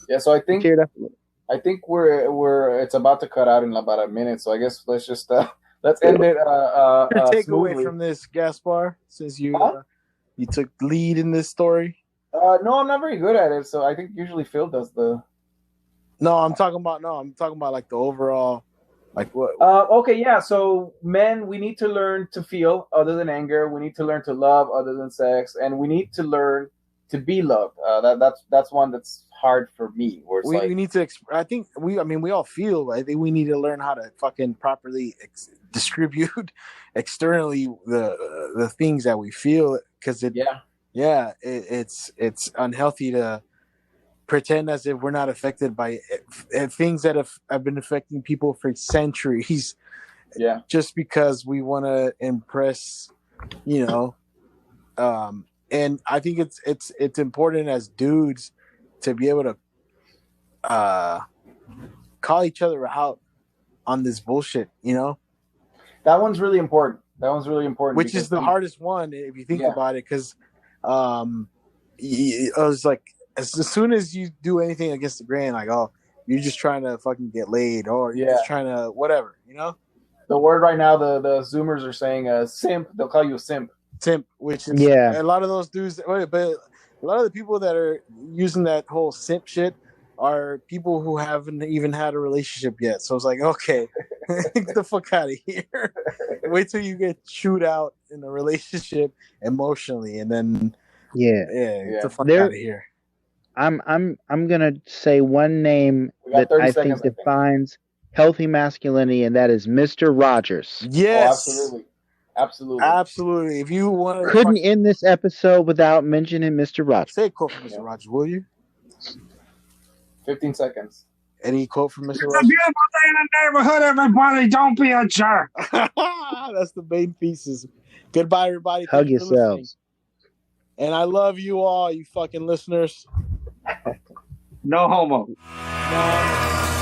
Yeah. So I think teared up a little. I think we're it's about to cut out in about a minute. So I guess let's just let's end it. Your takeaway smoothly. from this, Gaspar, since you took lead in this story. No, I'm not very good at it. So I think usually Phil does the. No, I'm talking about like the overall, like what. Okay, yeah. So men, we need to learn to feel other than anger. We need to learn to love other than sex, and we need to learn to be loved. That's one that's hard for me. Where it's we need to. I think we all feel. I think we need to learn how to fucking properly distribute externally the things that we feel, because it's unhealthy to pretend as if we're not affected by things that have been affecting people for centuries. Yeah. Just because we want to impress, and I think it's important as dudes to be able to call each other out on this bullshit, That one's really important. Which is the hardest one if you think about it, because I was like, as soon as you do anything against the grain, like, oh, you're just trying to fucking get laid, or you're just trying to whatever, The word right now, the Zoomers are saying simp. They'll call you a simp. Simp, which is a lot of those dudes. But a lot of the people that are using that whole simp shit are people who haven't even had a relationship yet. So it's like, okay, get the fuck out of here. Wait till you get chewed out in a relationship emotionally, and then get the fuck out of here. I'm gonna say one name that I think defines healthy masculinity, and that is Mr. Rogers. Yes. Oh, absolutely. If you want, couldn't end this episode without mentioning Mr. Rogers. Say a quote from Mr. Rogers, will you? 15 seconds. Any quote from Mr. It's Rogers? a beautiful day in the neighborhood, everybody. Don't be a jerk. That's the main pieces. Goodbye, everybody. Hug yourselves. And I love you all, you fucking listeners. No homo. No.